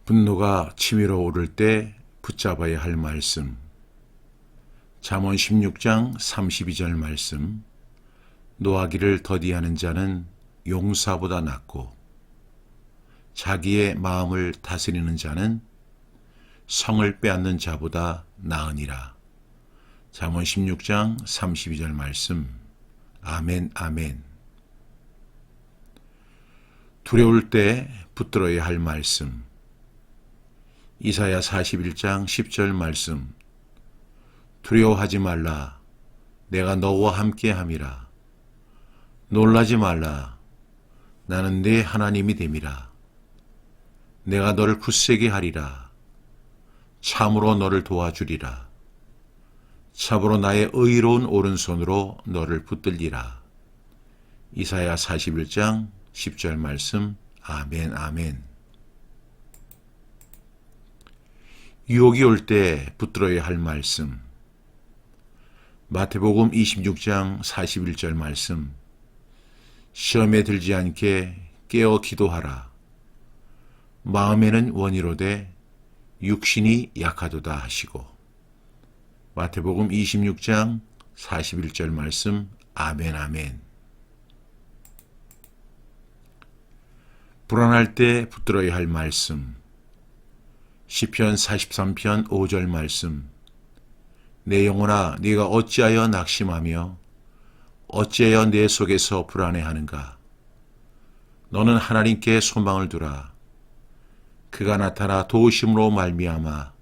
분노가 치밀어 오를 때 붙잡아야 할 말씀. 잠언 16장 32절 말씀. 노하기를 더디하는 자는 용사보다 낫고 자기의 마음을 다스리는 자는 성을 빼앗는 자보다 나으니라. 잠언 16장 32절 말씀. 아멘, 아멘. 두려울 때 붙들어야 할 말씀. 이사야 41장 10절 말씀. 두려워하지 말라. 내가 너와 함께 함이라. 놀라지 말라. 나는 네 하나님이 됨이라. 내가 너를 굳세게 하리라. 참으로 너를 도와주리라. 참으로 나의 의로운 오른손으로 너를 붙들리라. 이사야 41장 10절 말씀. 아멘, 아멘. 유혹이 올 때 붙들어야 할 말씀. 마태복음 26장 41절 말씀. 시험에 들지 않게 깨어 기도하라. 마음에는 원이로되 육신이 약하도다 하시고. 마태복음 26장 41절 말씀. 아멘, 아멘. 불안할 때 붙들어야 할 말씀. 시편 43편 5절 말씀. 내 영혼아, 네가 어찌하여 낙심하며 어찌하여 내 속에서 불안해하는가. 너는 하나님께 소망을 두라. 그가 나타나 도우심으로 말미암아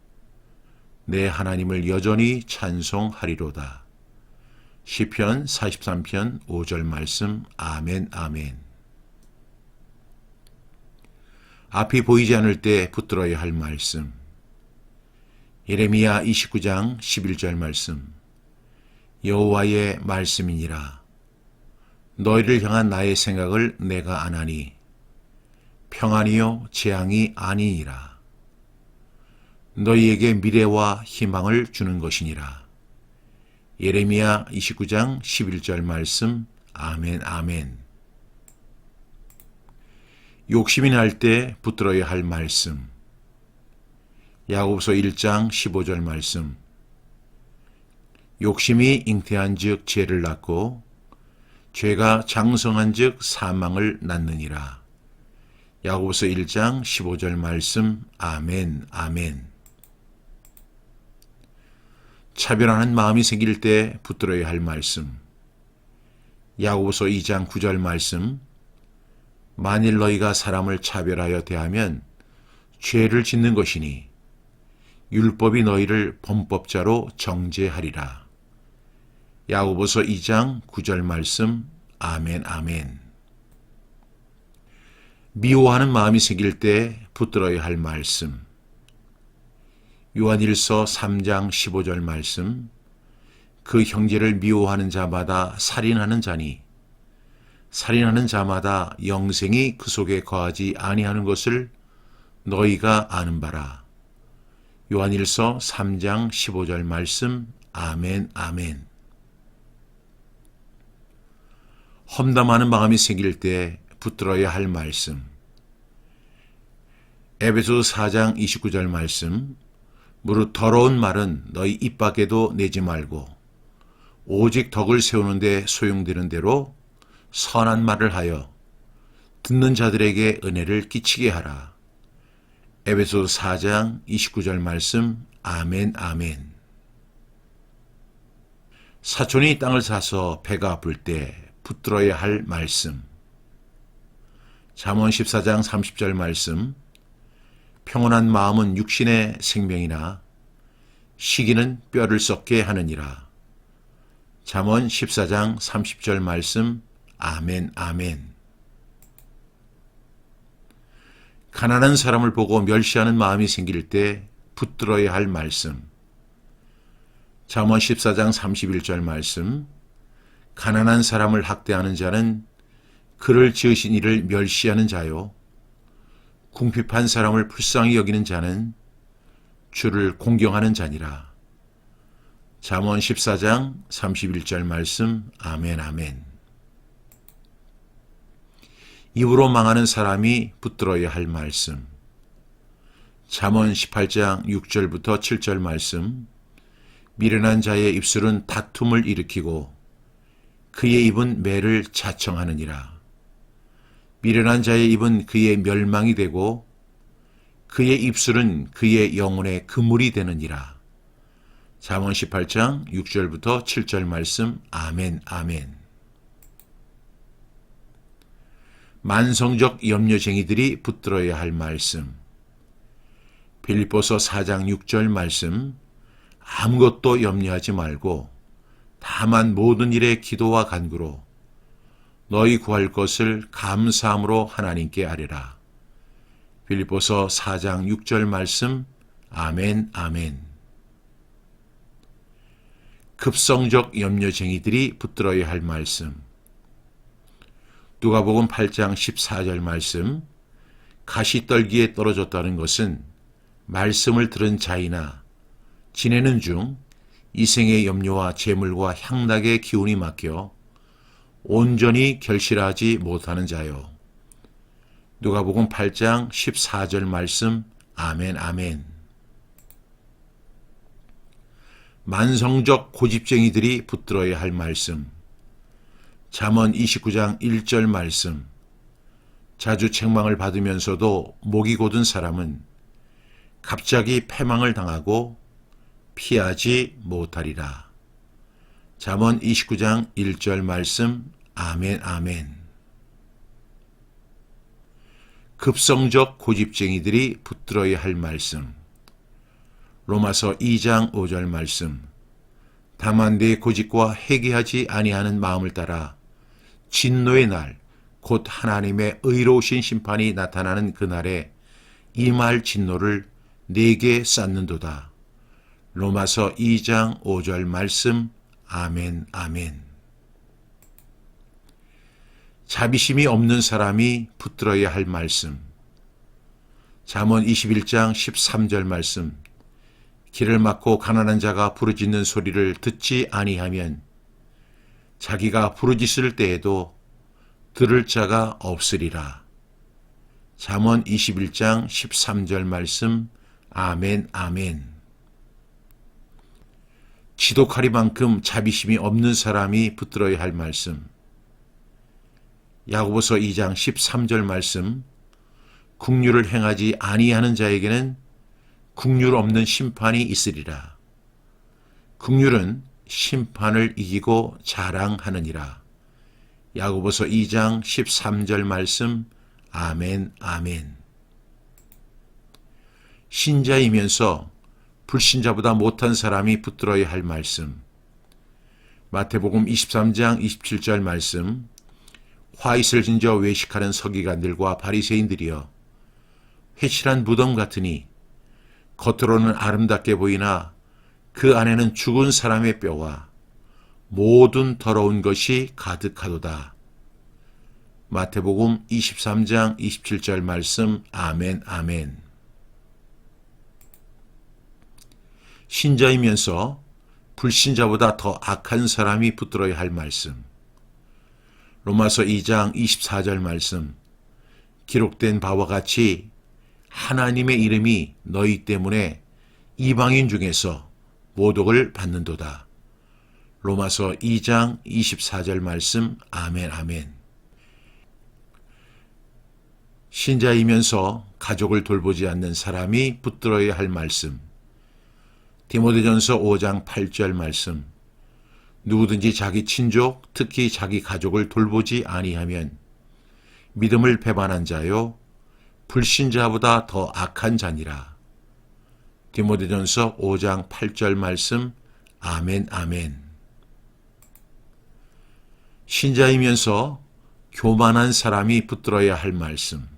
내 하나님을 여전히 찬송하리로다. 시편 43편 5절 말씀. 아멘, 아멘. 앞이 보이지 않을 때 붙들어야 할 말씀. 예레미야 29장 11절 말씀. 여호와의 말씀이니라. 너희를 향한 나의 생각을 내가 아나니 평안이요 재앙이 아니니라. 너희에게 미래와 희망을 주는 것이니라. 예레미야 29장 11절 말씀. 아멘, 아멘. 욕심이 날 때 붙들어야 할 말씀. 야고보서 1장 15절 말씀. 욕심이 잉태한 즉 죄를 낳고 죄가 장성한 즉 사망을 낳느니라. 야고보서 1장 15절 말씀. 아멘, 아멘. 차별하는 마음이 생길 때 붙들어야 할 말씀. 야고보서 2장 9절 말씀. 만일 너희가 사람을 차별하여 대하면 죄를 짓는 것이니 율법이 너희를 범법자로 정죄하리라. 야고보서 2장 9절 말씀. 아멘, 아멘. 미워하는 마음이 생길 때 붙들어야 할 말씀. 요한일서 3장 15절 말씀. 그 형제를 미워하는 자마다 살인하는 자니 살인하는 자마다 영생이 그 속에 거하지 아니하는 것을 너희가 아는 바라. 요한일서 3장 15절 말씀. 아멘, 아멘. 험담하는 마음이 생길 때 붙들어야 할 말씀. 에베소서 4장 29절 말씀. 무릇 더러운 말은 너희 입 밖에도 내지 말고 오직 덕을 세우는데 소용되는 대로 선한 말을 하여 듣는 자들에게 은혜를 끼치게 하라. 에베소서 4장 29절 말씀. 아멘, 아멘. 사촌이 땅을 사서 배가 아플 때 붙들어야 할 말씀. 잠언 14장 30절 말씀. 평온한 마음은 육신의 생명이나 시기는 뼈를 썩게 하느니라. 잠언 14장 30절 말씀. 아멘, 아멘. 가난한 사람을 보고 멸시하는 마음이 생길 때 붙들어야 할 말씀. 잠언 14장 31절 말씀. 가난한 사람을 학대하는 자는 그를 지으신 이를 멸시하는 자요. 궁핍한 사람을 불쌍히 여기는 자는 주를 공경하는 자니라. 잠언 14장 31절 말씀. 아멘, 아멘. 입으로 망하는 사람이 붙들어야 할 말씀. 잠언 18장 6절부터 7절 말씀. 미련한 자의 입술은 다툼을 일으키고 그의 입은 매를 자청하느니라. 미련한 자의 입은 그의 멸망이 되고 그의 입술은 그의 영혼의 그물이 되느니라. 잠언 18장 6절부터 7절 말씀. 아멘, 아멘. 만성적 염려쟁이들이 붙들어야 할 말씀. 빌립보서 4장 6절 말씀. 아무것도 염려하지 말고 다만 모든 일에 기도와 간구로 너희 구할 것을 감사함으로 하나님께 아뢰라. 빌립보서 4장 6절 말씀. 아멘, 아멘. 급성적 염려쟁이들이 붙들어야 할 말씀. 누가복음 8장 14절 말씀. 가시떨기에 떨어졌다는 것은 말씀을 들은 자이나 지내는 중 이생의 염려와 재물과 향락의 기운이 막혀 온전히 결실하지 못하는 자요. 누가복음 8장 14절 말씀. 아멘, 아멘. 만성적 고집쟁이들이 붙들어야 할 말씀. 잠언 29장 1절 말씀. 자주 책망을 받으면서도 목이 곧은 사람은 갑자기 패망을 당하고 피하지 못하리라. 잠언 29장 1절 말씀. 아멘, 아멘. 급성적 고집쟁이들이 붙들어야 할 말씀. 로마서 2장 5절 말씀. 다만 내 고집과 회개하지 아니하는 마음을 따라 진노의 날, 곧 하나님의 의로우신 심판이 나타나는 그날에 임할 진노를 내게 쌓는도다. 로마서 2장 5절 말씀. 아멘, 아멘. 자비심이 없는 사람이 붙들어야 할 말씀. 잠언 21장 13절 말씀. 길을 막고 가난한 자가 부르짖는 소리를 듣지 아니하면 자기가 부르짖을 때에도 들을 자가 없으리라. 잠언 21장 13절 말씀. 아멘, 아멘. 지독하리만큼 자비심이 없는 사람이 붙들어야 할 말씀. 야고보서 2장 13절 말씀. 긍휼을 행하지 아니하는 자에게는 긍휼 없는 심판이 있으리라. 긍휼은 심판을 이기고 자랑하느니라. 야고보서 2장 13절 말씀. 아멘, 아멘. 신자이면서 불신자보다 못한 사람이 붙들어야 할 말씀. 마태복음 23장 27절 말씀. 화잇을 진저 외식하는 서기관들과 바리새인들이여, 회칠한 무덤 같으니 겉으로는 아름답게 보이나 그 안에는 죽은 사람의 뼈와 모든 더러운 것이 가득하도다. 마태복음 23장 27절 말씀. 아멘, 아멘. 신자이면서 불신자보다 더 악한 사람이 붙들어야 할 말씀. 로마서 2장 24절 말씀. 기록된 바와 같이 하나님의 이름이 너희 때문에 이방인 중에서 모독을 받는도다. 로마서 2장 24절 말씀. 아멘, 아멘. 신자이면서 가족을 돌보지 않는 사람이 붙들어야 할 말씀. 디모데전서 5장 8절 말씀. 누구든지 자기 친족, 특히 자기 가족을 돌보지 아니하면 믿음을 배반한 자요 불신자보다 더 악한 자니라. 디모데전서 5장 8절 말씀. 아멘, 아멘. 신자이면서 교만한 사람이 붙들어야 할 말씀.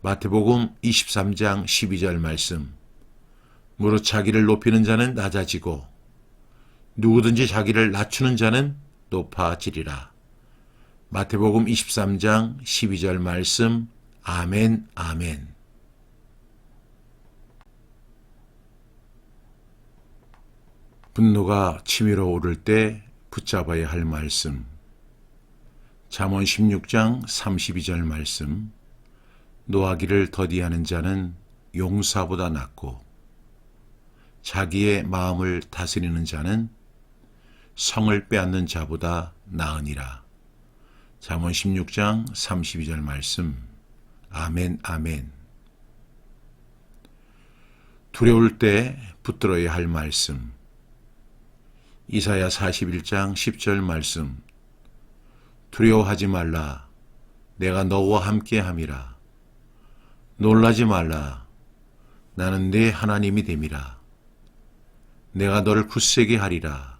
마태복음 23장 12절 말씀. 무릇 자기를 높이는 자는 낮아지고 누구든지 자기를 낮추는 자는 높아지리라. 마태복음 23장 12절 말씀. 아멘, 아멘. 분노가 치밀어 오를 때 붙잡아야 할 말씀. 잠언 16장 32절 말씀. 노하기를 더디하는 자는 용사보다 낫고 자기의 마음을 다스리는 자는 성을 빼앗는 자보다 나으니라. 잠언 16장 32절 말씀. 아멘, 아멘. 두려울 때 붙들어야 할 말씀. 이사야 41장 10절 말씀. 두려워하지 말라. 내가 너와 함께 함이라. 놀라지 말라. 나는 네 하나님이 됨이라. 내가 너를 굳세게 하리라.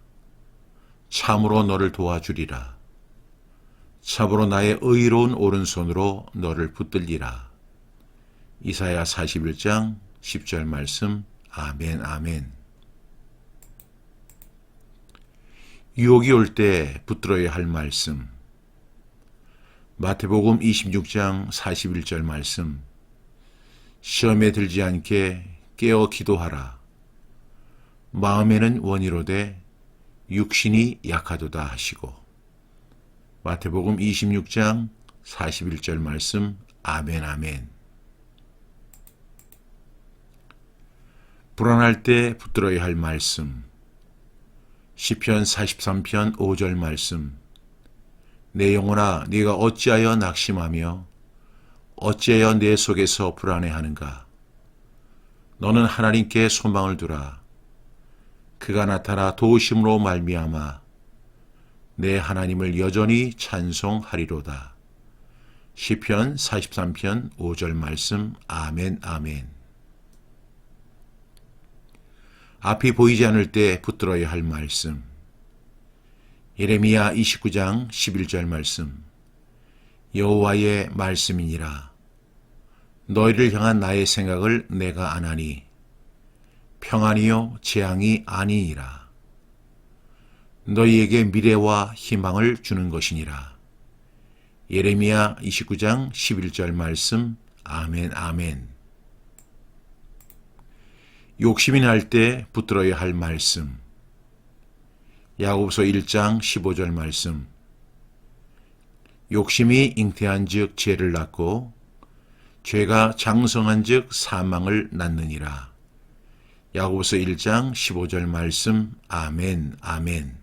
참으로 너를 도와주리라. 참으로 나의 의로운 오른손으로 너를 붙들리라. 이사야 41장 10절 말씀. 아멘, 아멘. 유혹이 올 때 붙들어야 할 말씀. 마태복음 26장 41절 말씀. 시험에 들지 않게 깨어 기도하라. 마음에는 원이로되 육신이 약하도다 하시고. 마태복음 26장 41절 말씀. 아멘, 아멘. 불안할 때 붙들어야 할 말씀. 시편 43편 5절 말씀. 내 영혼아, 네가 어찌하여 낙심하며 어찌하여 내 속에서 불안해하는가. 너는 하나님께 소망을 두라. 그가 나타나 도우심으로 말미암아 내 하나님을 여전히 찬송하리로다. 시편 43편 5절 말씀. 아멘, 아멘. 앞이 보이지 않을 때 붙들어야 할 말씀. 예레미야 29장 11절 말씀. 여호와의 말씀이니라. 너희를 향한 나의 생각을 내가 아나니 평안이요 재앙이 아니니라. 너희에게 미래와 희망을 주는 것이니라. 예레미야 29장 11절 말씀. 아멘, 아멘. 욕심이 날 때 붙들어야 할 말씀. 야고보서 1장 15절 말씀. 욕심이 잉태한 즉 죄를 낳고 죄가 장성한 즉 사망을 낳느니라. 야고보서 1장 15절 말씀. 아멘, 아멘.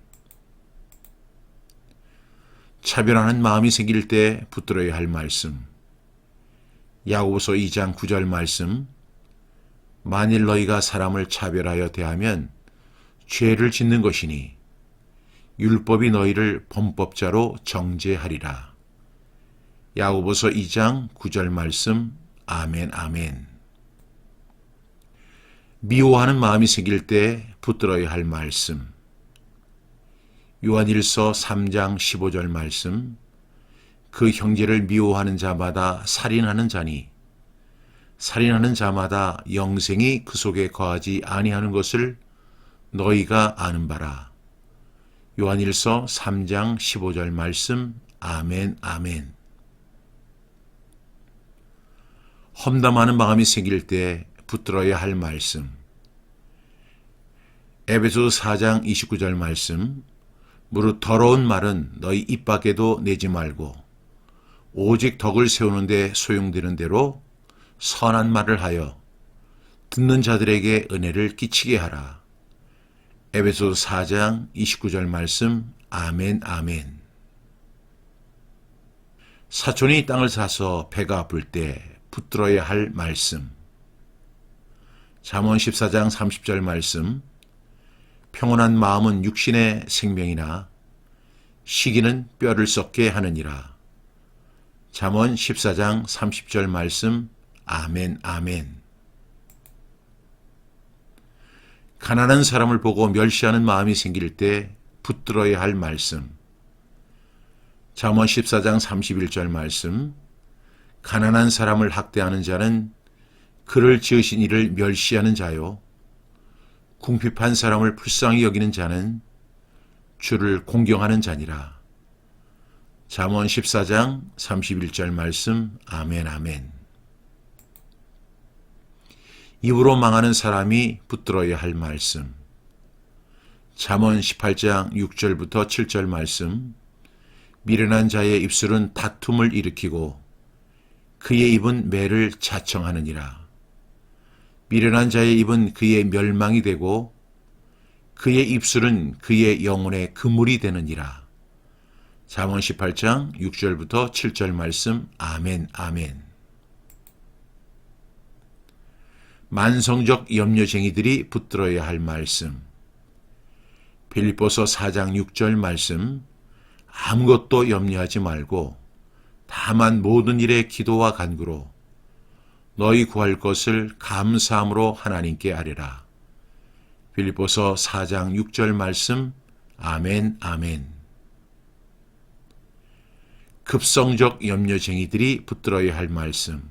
차별하는 마음이 생길 때 붙들어야 할 말씀. 야고보서 2장 9절 말씀. 만일 너희가 사람을 차별하여 대하면 죄를 짓는 것이니 율법이 너희를 범법자로 정죄하리라. 야고보서 2장 9절 말씀. 아멘, 아멘. 미워하는 마음이 생길 때 붙들어야 할 말씀. 요한일서 3장 15절 말씀. 그 형제를 미워하는 자마다 살인하는 자니 살인하는 자마다 영생이 그 속에 거하지 아니하는 것을 너희가 아는 바라. 요한일서 3장 15절 말씀. 아멘, 아멘. 험담하는 마음이 생길 때 붙들어야 할 말씀. 에베소서 4장 29절 말씀. 무릇 더러운 말은 너희 입 밖에도 내지 말고 오직 덕을 세우는데 소용되는 대로 선한 말을 하여 듣는 자들에게 은혜를 끼치게 하라. 에베소서 4장 29절 말씀. 아멘, 아멘. 사촌이 땅을 사서 배가 아플 때 붙들어야 할 말씀. 잠언 14장 30절 말씀. 평온한 마음은 육신의 생명이나 시기는 뼈를 썩게 하느니라. 잠언 14장 30절 말씀. 아멘, 아멘. 가난한 사람을 보고 멸시하는 마음이 생길 때 붙들어야 할 말씀. 잠언 14장 31절 말씀. 가난한 사람을 학대하는 자는 그를 지으신 이를 멸시하는 자요. 궁핍한 사람을 불쌍히 여기는 자는 주를 공경하는 자니라. 잠언 14장 31절 말씀. 아멘, 아멘. 입으로 망하는 사람이 붙들어야 할 말씀. 잠언 18장 6절부터 7절 말씀. 미련한 자의 입술은 다툼을 일으키고 그의 입은 매를 자청하느니라. 미련한 자의 입은 그의 멸망이 되고 그의 입술은 그의 영혼의 그물이 되느니라. 잠언 18장 6절부터 7절 말씀. 아멘, 아멘. 만성적 염려쟁이들이 붙들어야 할 말씀. 빌립보서 4장 6절 말씀. 아무것도 염려하지 말고 다만 모든 일에 기도와 간구로 너희 구할 것을 감사함으로 하나님께 아뢰라. 빌립보서 4장 6절 말씀. 아멘, 아멘. 급성적 염려쟁이들이 붙들어야 할 말씀.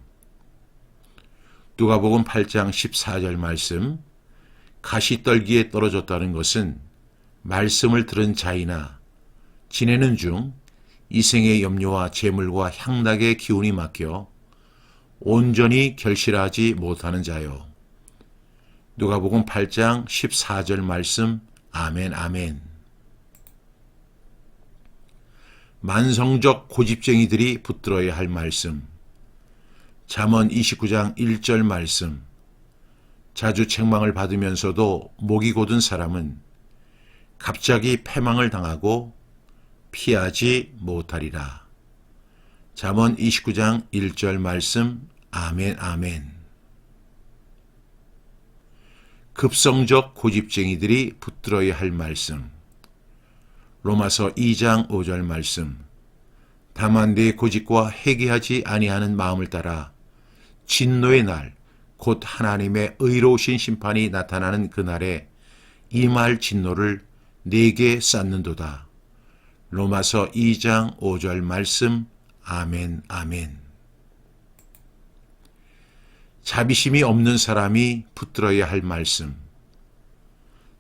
누가복음 8장 14절 말씀. 가시떨기에 떨어졌다는 것은 말씀을 들은 자이나 지내는 중 이생의 염려와 재물과 향락의 기운이 막혀 온전히 결실하지 못하는 자요. 누가복음 8장 14절 말씀. 아멘, 아멘. 만성적 고집쟁이들이 붙들어야 할 말씀. 잠언 29장 1절 말씀. 자주 책망을 받으면서도 목이 곧은 사람은 갑자기 패망을 당하고 피하지 못하리라. 잠언 29장 1절 말씀. 아멘, 아멘. 급성적 고집쟁이들이 붙들어야 할 말씀. 로마서 2장 5절 말씀. 다만 내 고집과 회개하지 아니하는 마음을 따라 진노의 날, 곧 하나님의 의로우신 심판이 나타나는 그날에 임할 진노를 내게 쌓는도다. 로마서 2장 5절 말씀. 아멘, 아멘. 자비심이 없는 사람이 붙들어야 할 말씀.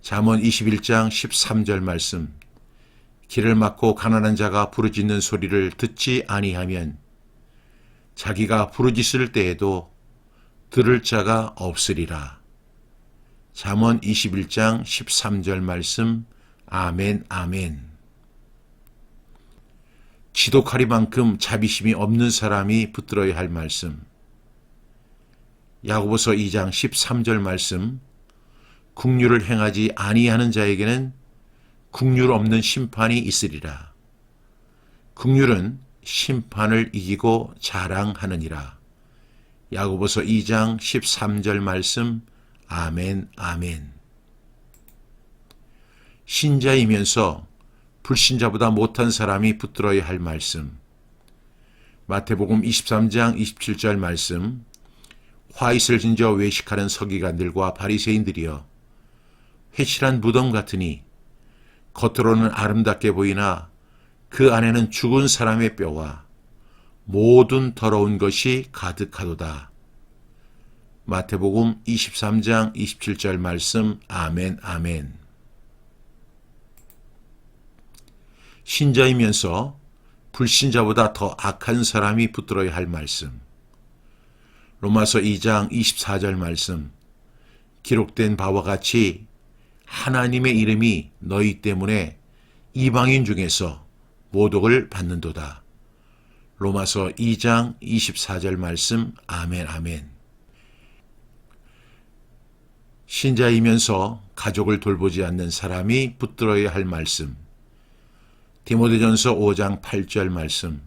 잠언 21장 13절 말씀. 길을 막고 가난한 자가 부르짖는 소리를 듣지 아니하면 자기가 부르짖을 때에도 들을 자가 없으리라. 잠언 21장 13절 말씀. 아멘, 아멘. 지독하리만큼 자비심이 없는 사람이 붙들어야 할 말씀. 야고보서 2장 13절 말씀. 국률을 행하지 아니하는 자에게는 국률 없는 심판이 있으리라. 국률은 심판을 이기고 자랑하느니라. 야고보서 2장 13절 말씀. 아멘, 아멘. 신자이면서 불신자보다 못한 사람이 붙들어야 할 말씀. 마태복음 23장 27절 말씀. 화잇을 진저 외식하는 서기관들과 바리새인들이여, 회칠한 무덤 같으니 겉으로는 아름답게 보이나 그 안에는 죽은 사람의 뼈와 모든 더러운 것이 가득하도다. 마태복음 23장 27절 말씀. 아멘, 아멘. 신자이면서 불신자보다 더 악한 사람이 붙들어야 할 말씀. 로마서 2장 24절 말씀. 기록된 바와 같이 하나님의 이름이 너희 때문에 이방인 중에서 모독을 받는도다. 로마서 2장 24절 말씀. 아멘, 아멘. 신자이면서 가족을 돌보지 않는 사람이 붙들어야 할 말씀. 디모데전서 5장 8절 말씀.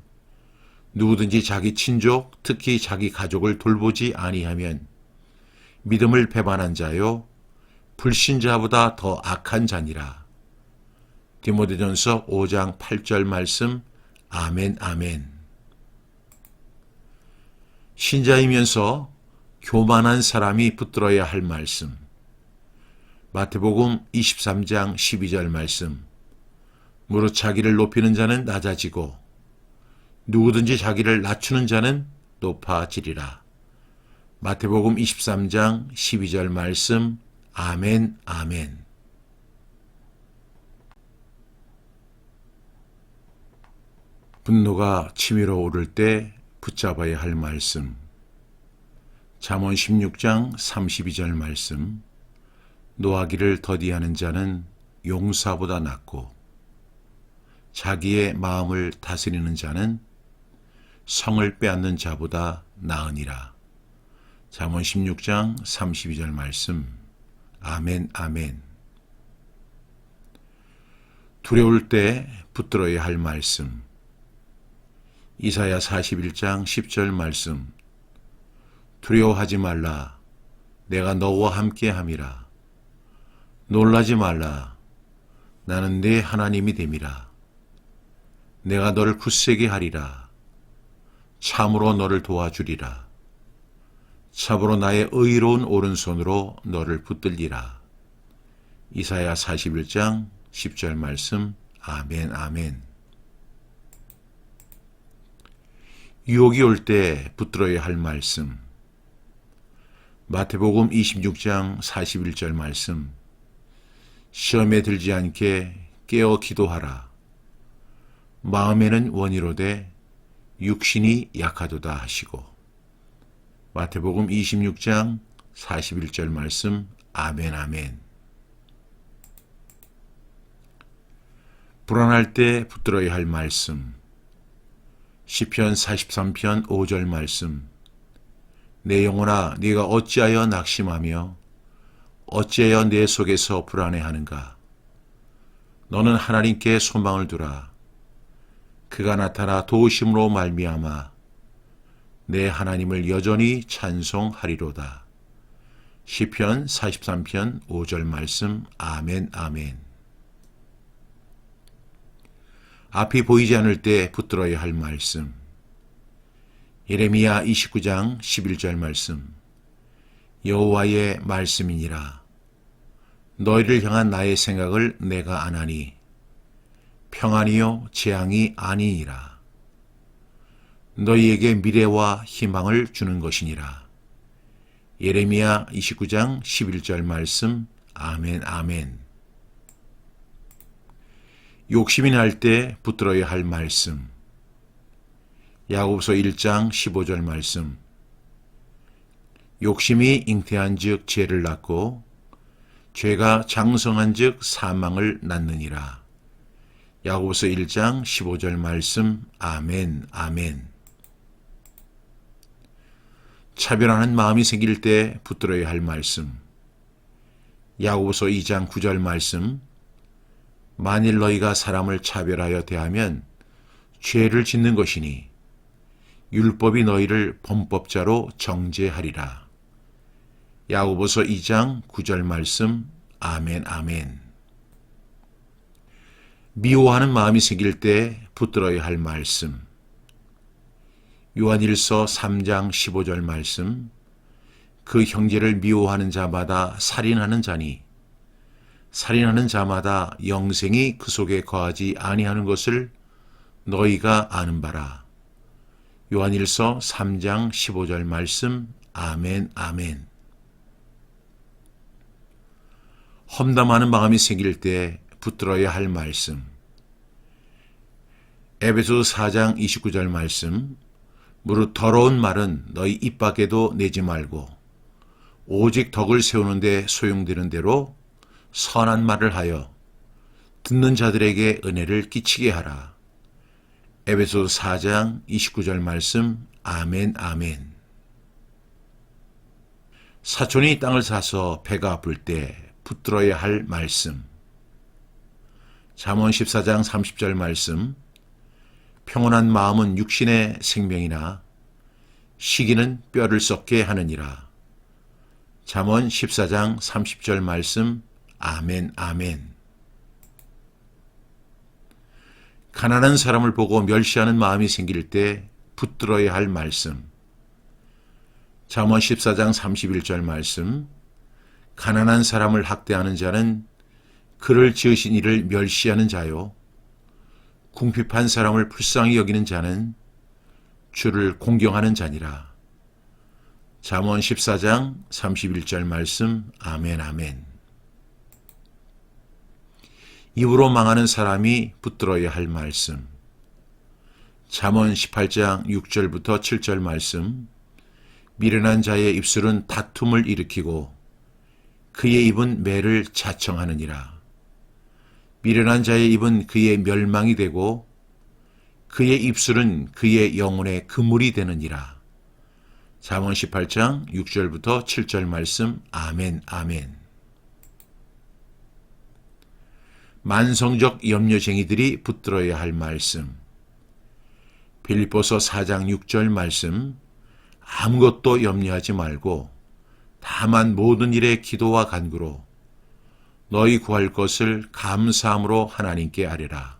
누구든지 자기 친족, 특히 자기 가족을 돌보지 아니하면 믿음을 배반한 자요 불신자보다 더 악한 자니라. 디모데전서 5장 8절 말씀. 아멘, 아멘. 신자이면서 교만한 사람이 붙들어야 할 말씀. 마태복음 23장 12절 말씀. 무릇 자기를 높이는 자는 낮아지고 누구든지 자기를 낮추는 자는 높아지리라. 마태복음 23장 12절 말씀. 아멘, 아멘. 분노가 치밀어 오를 때 붙잡아야 할 말씀. 잠언 16장 32절 말씀. 노하기를 더디하는 자는 용사보다 낫고 자기의 마음을 다스리는 자는 성을 빼앗는 자보다 나으니라. 잠언 16장 32절 말씀. 아멘, 아멘. 두려울 때 붙들어야 할 말씀. 이사야 41장 10절 말씀. 두려워하지 말라. 내가 너와 함께 함이라. 놀라지 말라. 나는 네 하나님이 됨이라. 내가 너를 굳세게 하리라. 참으로 너를 도와주리라. 참으로 나의 의로운 오른손으로 너를 붙들리라. 이사야 41장 10절 말씀. 아멘, 아멘. 유혹이 올 때 붙들어야 할 말씀. 마태복음 26장 41절 말씀. 시험에 들지 않게 깨어 기도하라. 마음에는 원이로되 육신이 약하도다 하시고. 마태복음 26장 41절 말씀. 아멘, 아멘. 불안할 때 붙들어야 할 말씀. 시편 43편 5절 말씀. 내 영혼아, 네가 어찌하여 낙심하며 어찌하여 내 속에서 불안해하는가. 너는 하나님께 소망을 두라. 그가 나타나 도우심으로 말미암아 내 하나님을 여전히 찬송하리로다. 시편 43편 5절 말씀. 아멘, 아멘. 앞이 보이지 않을 때 붙들어야 할 말씀. 예레미야 29장 11절 말씀. 여호와의 말씀이니라. 너희를 향한 나의 생각을 내가 아나니 평안이요 재앙이 아니니라. 너희에게 미래와 희망을 주는 것이니라. 예레미야 29장 11절 말씀. 아멘, 아멘. 욕심이 날 때 붙들어야 할 말씀. 야고보서 1장 15절 말씀. 욕심이 잉태한 즉 죄를 낳고 죄가 장성한 즉 사망을 낳느니라. 야고보서 1장 15절 말씀. 아멘, 아멘. 차별하는 마음이 생길 때 붙들어야 할 말씀. 야고보서 2장 9절 말씀. 만일 너희가 사람을 차별하여 대하면 죄를 짓는 것이니 율법이 너희를 범법자로 정죄하리라. 야고보서 2장 9절 말씀. 아멘, 아멘. 미워하는 마음이 생길 때 붙들어야 할 말씀. 요한일서 3장 15절 말씀. 그 형제를 미워하는 자마다 살인하는 자니 살인하는 자마다 영생이 그 속에 거하지 아니하는 것을 너희가 아는 바라. 요한일서 3장 15절 말씀. 아멘, 아멘. 험담하는 마음이 생길 때 붙들어야 할 말씀. 에베소서 4장 29절 말씀. 무릇 더러운 말은 너희 입 밖에도 내지 말고 오직 덕을 세우는데 소용되는 대로 선한 말을 하여 듣는 자들에게 은혜를 끼치게 하라. 에베소서 4장 29절 말씀. 아멘, 아멘. 사촌이 땅을 사서 배가 아플 때 붙들어야 할 말씀. 잠언 14장 30절 말씀. 평온한 마음은 육신의 생명이나 시기는 뼈를 썩게 하느니라. 잠언 14장 30절 말씀. 아멘, 아멘. 가난한 사람을 보고 멸시하는 마음이 생길 때 붙들어야 할 말씀. 잠언 14장 31절 말씀. 가난한 사람을 학대하는 자는 그를 지으신 이를 멸시하는 자요. 궁핍한 사람을 불쌍히 여기는 자는 주를 공경하는 자니라. 잠언 14장 31절 말씀. 아멘, 아멘. 입으로 망하는 사람이 붙들어야 할 말씀. 잠언 18장 6절부터 7절 말씀. 미련한 자의 입술은 다툼을 일으키고 그의 입은 매를 자청하느니라. 미련한 자의 입은 그의 멸망이 되고 그의 입술은 그의 영혼의 그물이 되느니라. 잠언 18장 6절부터 7절 말씀. 아멘, 아멘. 만성적 염려쟁이들이 붙들어야 할 말씀. 빌립보서 4장 6절 말씀. 아무것도 염려하지 말고 다만 모든 일에 기도와 간구로 너희 구할 것을 감사함으로 하나님께 아뢰라.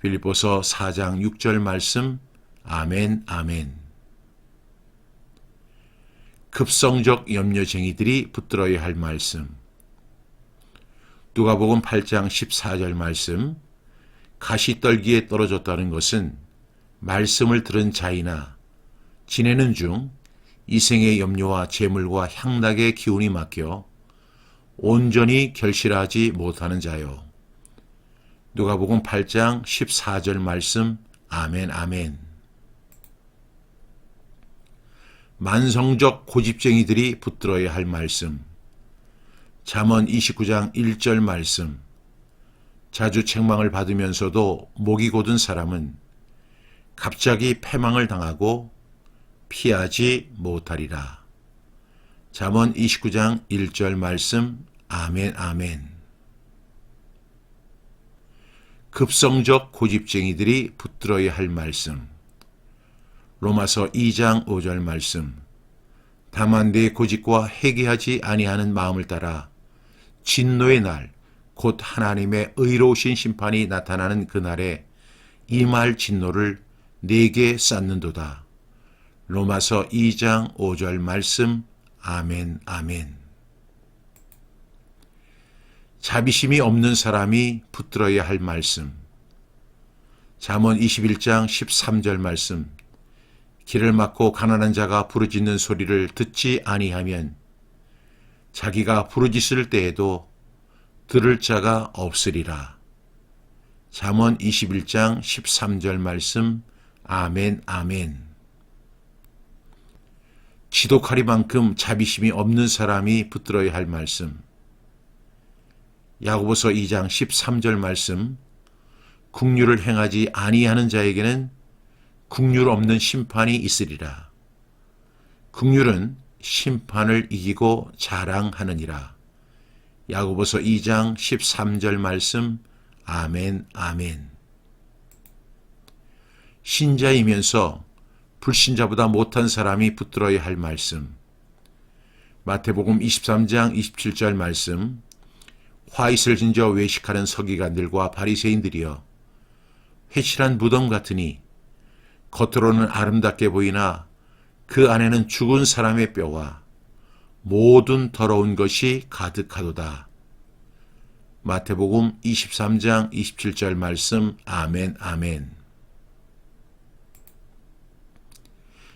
빌립보서 4장 6절 말씀. 아멘, 아멘. 급성적 염려쟁이들이 붙들어야 할 말씀. 누가복음 8장 14절 말씀. 가시떨기에 떨어졌다는 것은 말씀을 들은 자이나 지내는 중 이생의 염려와 재물과 향락의 기운이 막혀 온전히 결실하지 못하는 자요. 누가복음 8장 14절 말씀. 아멘, 아멘. 만성적 고집쟁이들이 붙들어야 할 말씀. 잠언 29장 1절 말씀. 자주 책망을 받으면서도 목이 곧은 사람은 갑자기 패망을 당하고 피하지 못하리라. 잠언 29장 1절 말씀. 아멘, 아멘. 급성적 고집쟁이들이 붙들어야 할 말씀. 로마서 2장 5절 말씀. 다만 내 고집과 회개하지 아니하는 마음을 따라 진노의 날, 곧 하나님의 의로우신 심판이 나타나는 그날에 임할 진노를 내게 쌓는도다. 로마서 2장 5절 말씀. 아멘, 아멘. 자비심이 없는 사람이 붙들어야 할 말씀. 잠언 21장 13절 말씀. 길을 막고 가난한 자가 부르짖는 소리를 듣지 아니하면 자기가 부르짖을 때에도 들을 자가 없으리라. 잠언 21장 13절 말씀. 아멘, 아멘. 지독하리만큼 자비심이 없는 사람이 붙들어야 할 말씀. 야고보서 2장 13절 말씀. 긍휼을 행하지 아니하는 자에게는 긍휼 없는 심판이 있으리라. 긍휼은 심판을 이기고 자랑하느니라. 야고보서 2장 13절 말씀. 아멘, 아멘. 신자이면서 불신자보다 못한 사람이 붙들어야 할 말씀. 마태복음 23장 27절 말씀. 화잇을 진저 외식하는 서기관들과 바리새인들이여, 회칠한 무덤 같으니 겉으로는 아름답게 보이나 그 안에는 죽은 사람의 뼈와 모든 더러운 것이 가득하도다. 마태복음 23장 27절 말씀. 아멘, 아멘.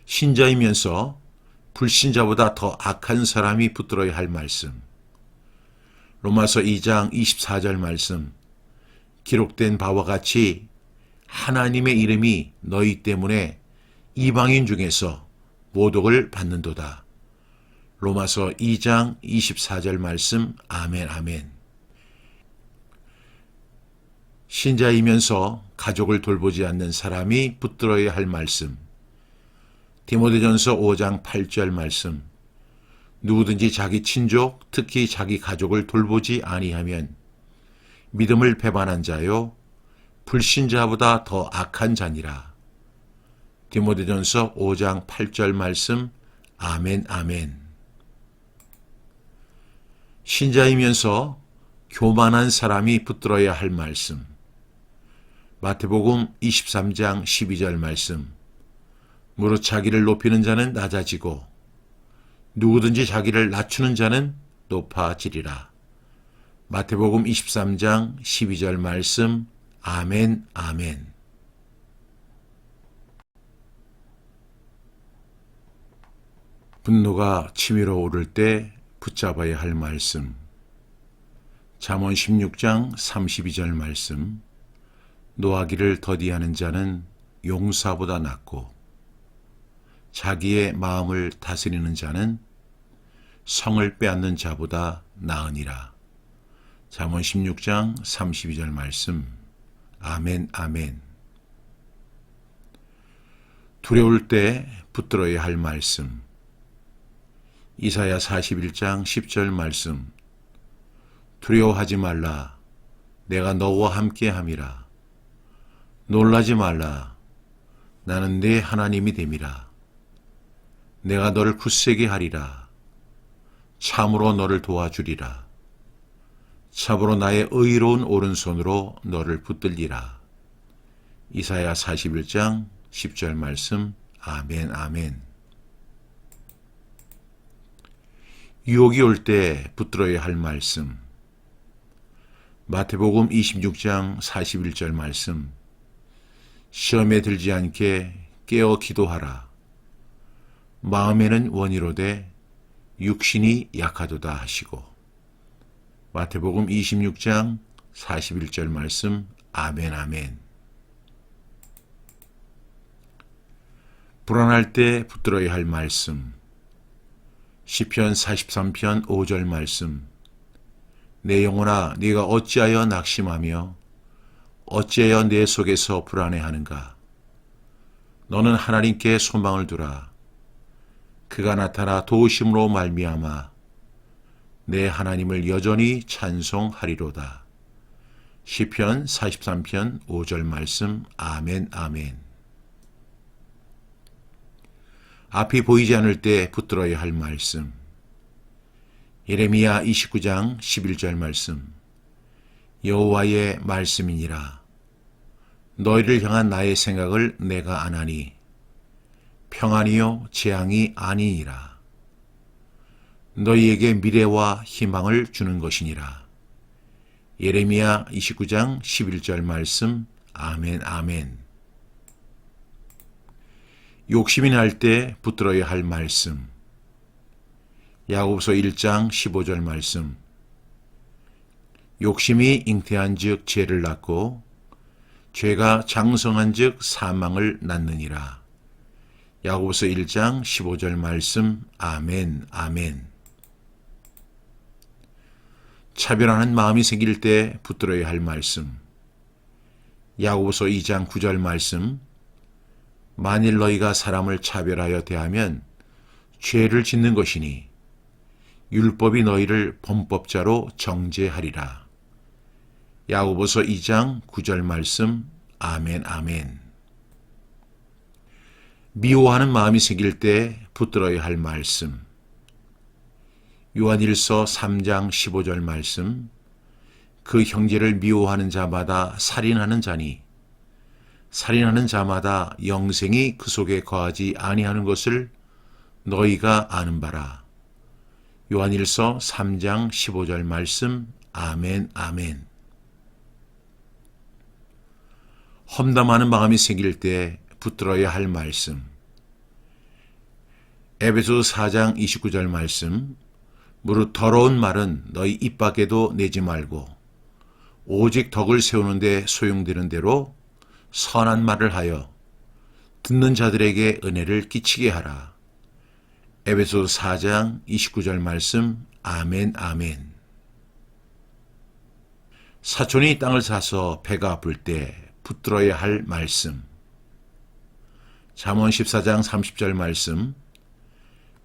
신자이면서 불신자보다 더 악한 사람이 붙들어야 할 말씀. 로마서 2장 24절 말씀. 기록된 바와 같이 하나님의 이름이 너희 때문에 이방인 중에서 모독을 받는도다. 로마서 2장 24절 말씀. 아멘, 아멘. 신자이면서 가족을 돌보지 않는 사람이 붙들어야 할 말씀. 디모데전서 5장 8절 말씀. 누구든지 자기 친족, 특히 자기 가족을 돌보지 아니하면 믿음을 배반한 자요 불신자보다 더 악한 자니라. 디모데전서 5장 8절 말씀. 아멘, 아멘. 신자이면서 교만한 사람이 붙들어야 할 말씀. 마태복음 23장 12절 말씀. 무릇 자기를 높이는 자는 낮아지고 누구든지 자기를 낮추는 자는 높아지리라. 마태복음 23장 12절 말씀. 아멘, 아멘. 분노가 치밀어 오를 때 붙잡아야 할 말씀. 잠언 16장 32절 말씀. 노하기를 더디하는 자는 용사보다 낫고 자기의 마음을 다스리는 자는 성을 빼앗는 자보다 나으니라. 잠언 16장 32절 말씀. 아멘, 아멘. 두려울 때 붙들어야 할 말씀. 이사야 41장 10절 말씀. 두려워하지 말라. 내가 너와 함께 함이라. 놀라지 말라. 나는 네 하나님이 됨이라. 내가 너를 굳세게 하리라. 참으로 너를 도와주리라. 참으로 나의 의로운 오른손으로 너를 붙들리라. 이사야 41장 10절 말씀. 아멘, 아멘. 유혹이 올 때 붙들어야 할 말씀. 마태복음 26장 41절 말씀. 시험에 들지 않게 깨어 기도하라. 마음에는 원이로되 육신이 약하도다 하시고. 마태복음 26장 41절 말씀. 아멘, 아멘. 불안할 때 붙들어야 할 말씀. 시편 43편 5절 말씀. 내 영혼아, 네가 어찌하여 낙심하며 어찌하여 내 속에서 불안해하는가. 너는 하나님께 소망을 두라. 그가 나타나 도우심으로 말미암아 내 하나님을 여전히 찬송하리로다. 시편 43편 5절 말씀. 아멘, 아멘. 앞이 보이지 않을 때 붙들어야 할 말씀. 예레미야 29장 11절 말씀. 여호와의 말씀이니라. 너희를 향한 나의 생각을 내가 아나니 평안이요 재앙이 아니니라. 너희에게 미래와 희망을 주는 것이니라. 예레미야 29장 11절 말씀. 아멘, 아멘. 욕심이 날 때 붙들어야 할 말씀. 야고보서 1장 15절 말씀. 욕심이 잉태한 즉 죄를 낳고 죄가 장성한 즉 사망을 낳느니라. 야고보서 1장 15절 말씀. 아멘, 아멘. 차별하는 마음이 생길 때 붙들어야 할 말씀. 야고보서 2장 9절 말씀. 만일 너희가 사람을 차별하여 대하면 죄를 짓는 것이니 율법이 너희를 범법자로 정죄하리라. 야고보서 2장 9절 말씀. 아멘, 아멘. 미워하는 마음이 생길 때 붙들어야 할 말씀. 요한일서 3장 15절 말씀. 그 형제를 미워하는 자마다 살인하는 자니 살인하는 자마다 영생이 그 속에 거하지 아니하는 것을 너희가 아는 바라. 요한일서 3장 15절 말씀. 아멘, 아멘. 험담하는 마음이 생길 때 붙들어야 할 말씀. 에베소서 4장 29절 말씀. 무릇 더러운 말은 너희 입 밖에도 내지 말고 오직 덕을 세우는데 소용되는 대로 선한 말을 하여 듣는 자들에게 은혜를 끼치게 하라. 에베소서 4장 29절 말씀. 아멘, 아멘. 사촌이 땅을 사서 배가 아플 때 붙들어야 할 말씀. 잠언 14장 30절 말씀.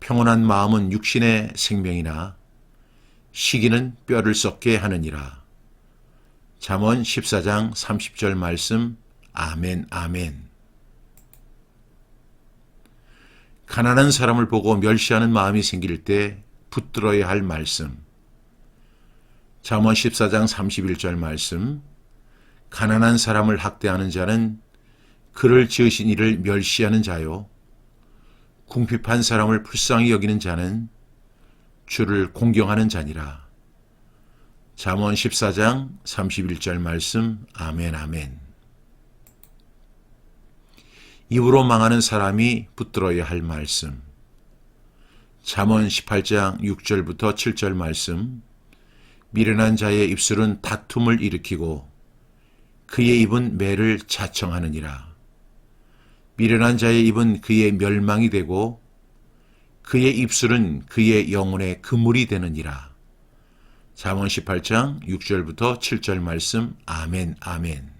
평온한 마음은 육신의 생명이나 시기는 뼈를 썩게 하느니라. 잠언 14장 30절 말씀. 아멘, 아멘. 가난한 사람을 보고 멸시하는 마음이 생길 때 붙들어야 할 말씀. 잠언 14장 31절 말씀. 가난한 사람을 학대하는 자는 그를 지으신 이를 멸시하는 자요. 궁핍한 사람을 불쌍히 여기는 자는 주를 공경하는 자니라. 잠언 14장 31절 말씀. 아멘, 아멘. 입으로 망하는 사람이 붙들어야 할 말씀. 잠언 18장 6절부터 7절 말씀. 미련한 자의 입술은 다툼을 일으키고 그의 입은 매를 자청하느니라. 미련한 자의 입은 그의 멸망이 되고 그의 입술은 그의 영혼의 그물이 되느니라. 잠언 18장 6절부터 7절 말씀. 아멘, 아멘.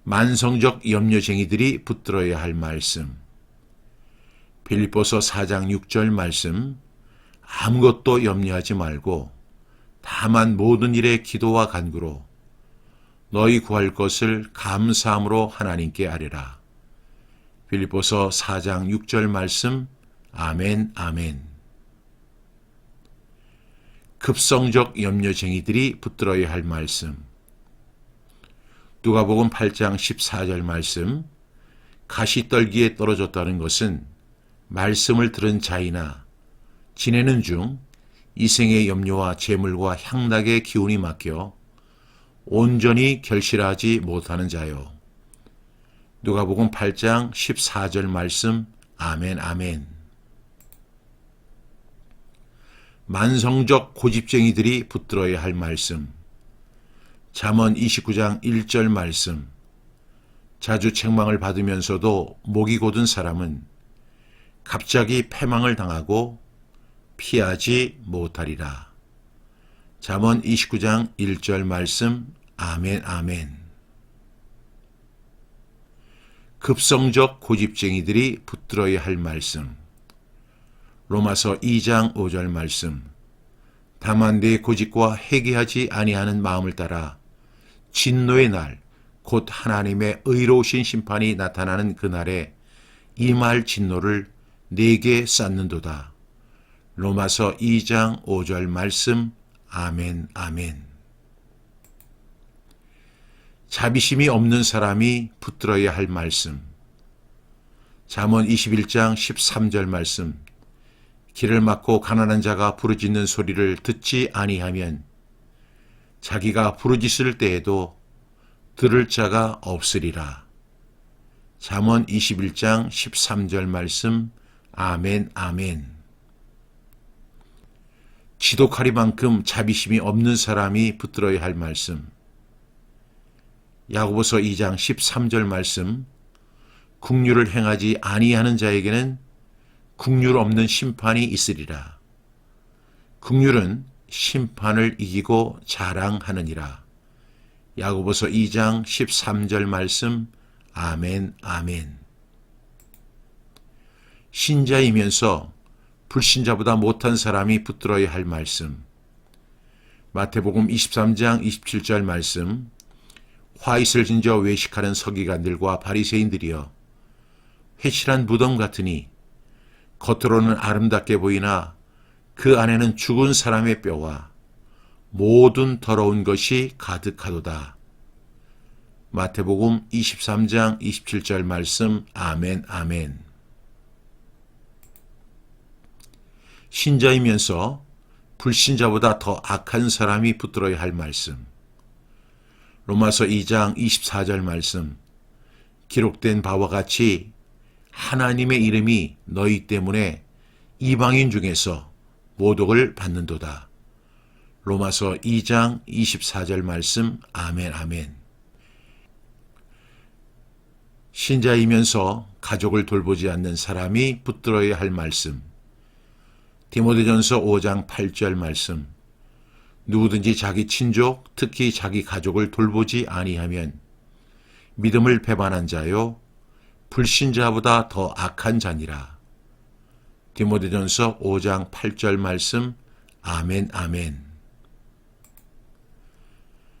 만성적 염려쟁이들이 붙들어야 할 말씀. 빌립보서 4장 6절 말씀. 아무것도 염려하지 말고 다만 모든 일에 기도와 간구로 너희 구할 것을 감사함으로 하나님께 아뢰라. 빌립보서 4장 6절 말씀. 아멘, 아멘. 급성적 염려쟁이들이 붙들어야 할 말씀. 누가복음 8장 14절 말씀. 가시떨기에 떨어졌다는 것은 말씀을 들은 자이나 지내는 중 이생의 염려와 재물과 향락의 기운이 막혀 온전히 결실하지 못하는 자요. 누가복음 8장 14절 말씀. 아멘, 아멘. 만성적 고집쟁이들이 붙들어야 할 말씀. 잠언 29장 1절 말씀. 자주 책망을 받으면서도 목이 곧은 사람은 갑자기 패망을 당하고 피하지 못하리라. 잠언 29장 1절 말씀. 아멘, 아멘. 급성적 고집쟁이들이 붙들어야 할 말씀. 로마서 2장 5절 말씀. 다만 내 고집과 회개하지 아니하는 마음을 따라 진노의 날, 곧 하나님의 의로우신 심판이 나타나는 그날에 임할 진노를 내게 쌓는도다. 로마서 2장 5절 말씀. 아멘, 아멘. 자비심이 없는 사람이 붙들어야 할 말씀. 잠언 21장 13절 말씀. 길을 막고 가난한 자가 부르짖는 소리를 듣지 아니하면 자기가 부르짖을 때에도 들을 자가 없으리라. 잠언 21장 13절 말씀. 아멘, 아멘. 지독하리만큼 자비심이 없는 사람이 붙들어야 할 말씀. 야고보서 2장 13절 말씀. 국률을 행하지 아니하는 자에게는 국률 없는 심판이 있으리라. 국률은 심판을 이기고 자랑하느니라. 야고보서 2장 13절 말씀. 아멘, 아멘. 신자이면서 불신자보다 못한 사람이 붙들어야 할 말씀. 마태복음 23장 27절 말씀. 화잇을 진저 외식하는 서기관들과 바리새인들이여, 회칠한 무덤 같으니 겉으로는 아름답게 보이나 그 안에는 죽은 사람의 뼈와 모든 더러운 것이 가득하도다. 마태복음 23장 27절 말씀. 아멘, 아멘. 신자이면서 불신자보다 더 악한 사람이 붙들어야 할 말씀. 로마서 2장 24절 말씀. 기록된 바와 같이 하나님의 이름이 너희 때문에 이방인 중에서 모독을 받는도다. 로마서 2장 24절 말씀. 아멘, 아멘. 신자이면서 가족을 돌보지 않는 사람이 붙들어야 할 말씀. 디모데전서 5장 8절 말씀. 누구든지 자기 친족, 특히 자기 가족을 돌보지 아니하면 믿음을 배반한 자요 불신자보다 더 악한 자니라. 디모데전서 5장 8절 말씀. 아멘, 아멘.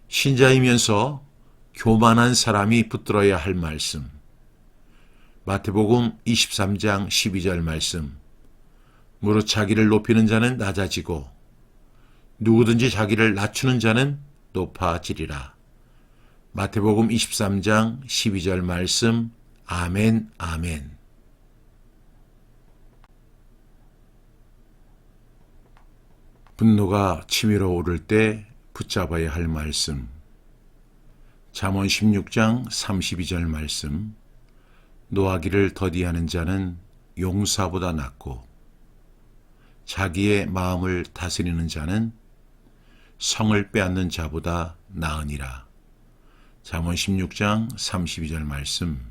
신자이면서 교만한 사람이 붙들어야 할 말씀. 마태복음 23장 12절 말씀. 무릇 자기를 높이는 자는 낮아지고 누구든지 자기를 낮추는 자는 높아지리라. 마태복음 23장 12절 말씀. 아멘, 아멘. 분노가 치밀어 오를 때 붙잡아야 할 말씀. 잠언 16장 32절 말씀. 노하기를 더디하는 자는 용사보다 낫고 자기의 마음을 다스리는 자는 성을 빼앗는 자보다 나으니라. 잠언 16장 32절 말씀.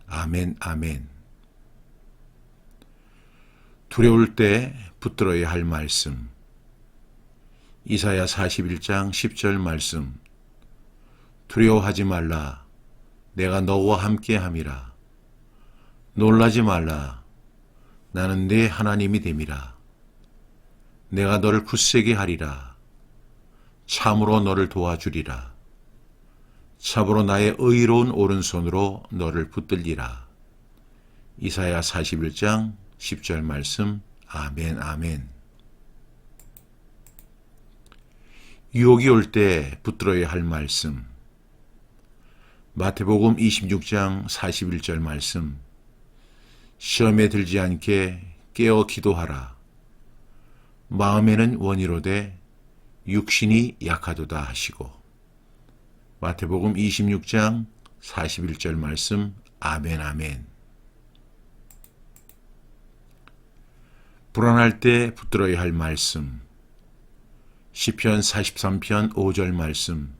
아멘, 아멘. 두려울 때 붙들어야 할 말씀. 이사야 41장 10절 말씀. 두려워하지 말라. 내가 너와 함께 함이라. 놀라지 말라. 나는 네 하나님이 됨이라. 내가 너를 굳세게 하리라. 참으로 너를 도와주리라. 참으로 나의 의로운 오른손으로 너를 붙들리라. 이사야 41장 10절 말씀. 아멘, 아멘. 유혹이 올 때 붙들어야 할 말씀. 마태복음 26장 41절 말씀. 시험에 들지 않게 깨어 기도하라. 마음에는 원이로되 육신이 약하도다 하시고. 마태복음 26장 41절 말씀. 아멘, 아멘. 불안할 때 붙들어야 할 말씀. 시편 43편 5절 말씀.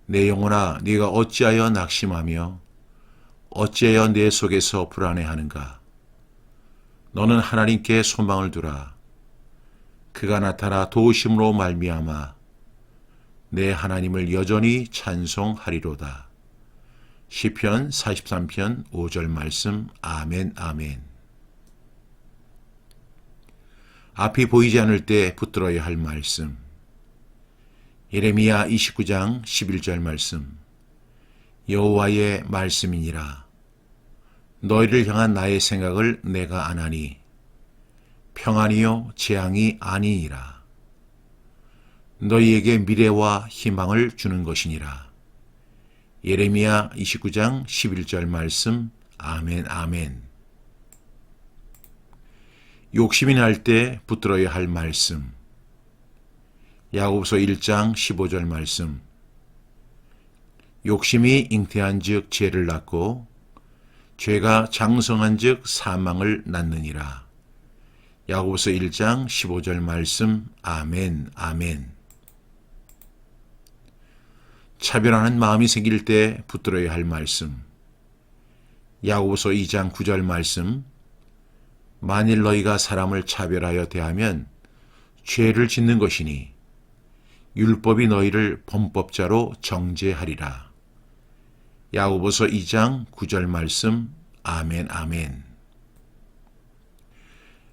내 영혼아, 네가 어찌하여 낙심하며 어찌하여 내 속에서 불안해하는가. 너는 하나님께 소망을 두라. 그가 나타나 도우심으로 말미암아 내 하나님을 여전히 찬송하리로다. 시편 43편 5절 말씀. 아멘, 아멘. 앞이 보이지 않을 때 붙들어야 할 말씀. 예레미야 29장 11절 말씀. 여호와의 말씀이니라. 너희를 향한 나의 생각을 내가 아나니 평안이요 재앙이 아니니라. 너희에게 미래와 희망을 주는 것이니라. 예레미야 29장 11절 말씀. 아멘, 아멘. 욕심이 날 때 붙들어야 할 말씀. 야고보서 1장 15절 말씀. 욕심이 잉태한 즉 죄를 낳고 죄가 장성한 즉 사망을 낳느니라. 야고보서 1장 15절 말씀. 아멘, 아멘. 차별하는 마음이 생길 때 붙들어야 할 말씀. 야고보서 2장 9절 말씀. 만일 너희가 사람을 차별하여 대하면 죄를 짓는 것이니 율법이 너희를 범법자로 정죄하리라. 야고보서 2장 9절 말씀. 아멘, 아멘.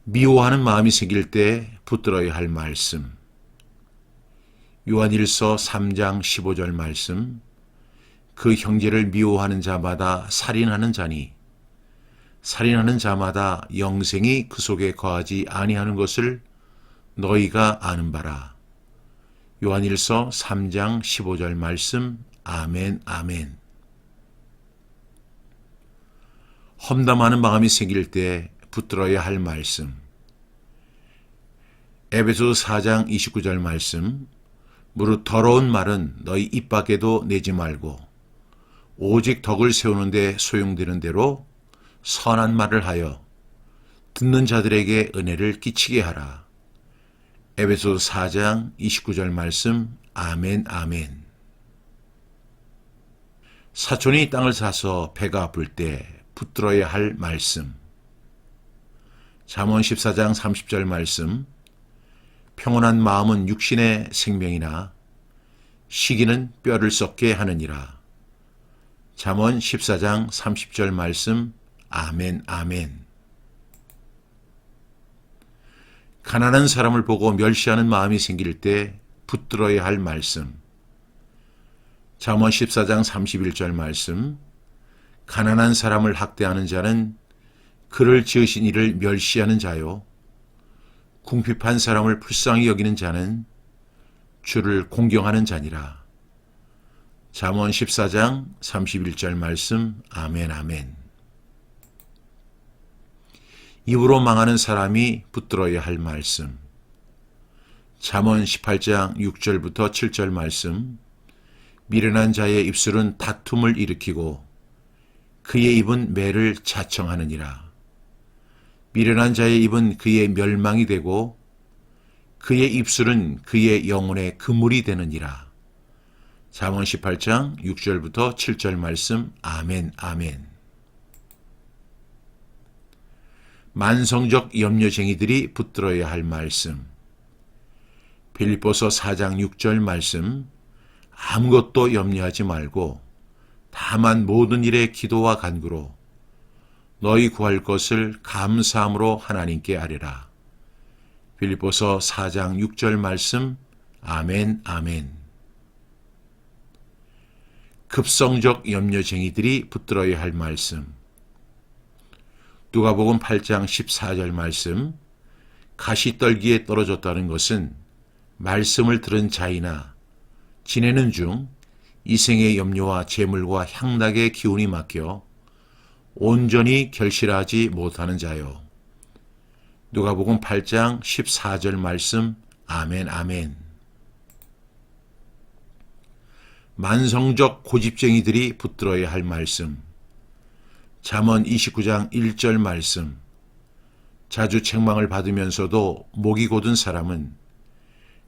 미워하는 마음이 생길 때 붙들어야 할 말씀. 요한일서 3장 15절 말씀. 그 형제를 미워하는 자마다 살인하는 자니 살인하는 자마다 영생이 그 속에 거하지 아니하는 것을 너희가 아는 바라. 요한일서 3장 15절 말씀. 아멘, 아멘. 험담하는 마음이 생길 때 붙들어야 할 말씀. 에베소서 4장 29절 말씀. 무릇 더러운 말은 너희 입 밖에도 내지 말고 오직 덕을 세우는데 소용되는 대로 선한 말을 하여 듣는 자들에게 은혜를 끼치게 하라. 에베소서 4장 29절 말씀. 아멘, 아멘. 사촌이 땅을 사서 배가 아플 때 붙들어야 할 말씀. 잠언 14장 30절 말씀. 평온한 마음은 육신의 생명이나 시기는 뼈를 썩게 하느니라. 잠언 14장 30절 말씀. 아멘, 아멘. 가난한 사람을 보고 멸시하는 마음이 생길 때 붙들어야 할 말씀. 잠언 14장 31절 말씀. 가난한 사람을 학대하는 자는 그를 지으신 이를 멸시하는 자요. 궁핍한 사람을 불쌍히 여기는 자는 주를 공경하는 자니라. 잠언 14장 31절 말씀. 아멘, 아멘. 입으로 망하는 사람이 붙들어야 할 말씀. 잠언 18장 6절부터 7절 말씀. 미련한 자의 입술은 다툼을 일으키고 그의 입은 매를 자청하느니라. 미련한 자의 입은 그의 멸망이 되고 그의 입술은 그의 영혼의 그물이 되느니라. 잠언 18장 6절부터 7절 말씀. 아멘, 아멘. 만성적 염려쟁이들이 붙들어야 할 말씀. 빌립보서 4장 6절 말씀. 아무것도 염려하지 말고 다만 모든 일에 기도와 간구로 너희 구할 것을 감사함으로 하나님께 아뢰라. 빌립보서 4장 6절 말씀. 아멘, 아멘. 급성적 염려쟁이들이 붙들어야 할 말씀. 누가복음 8장 14절 말씀. 가시떨기에 떨어졌다는 것은 말씀을 들은 자이나 지내는 중 이생의 염려와 재물과 향락의 기운이 막혀 온전히 결실하지 못하는 자요. 누가복음 8장 14절 말씀. 아멘, 아멘. 만성적 고집쟁이들이 붙들어야 할 말씀. 잠언 29장 1절 말씀. 자주 책망을 받으면서도 목이 곧은 사람은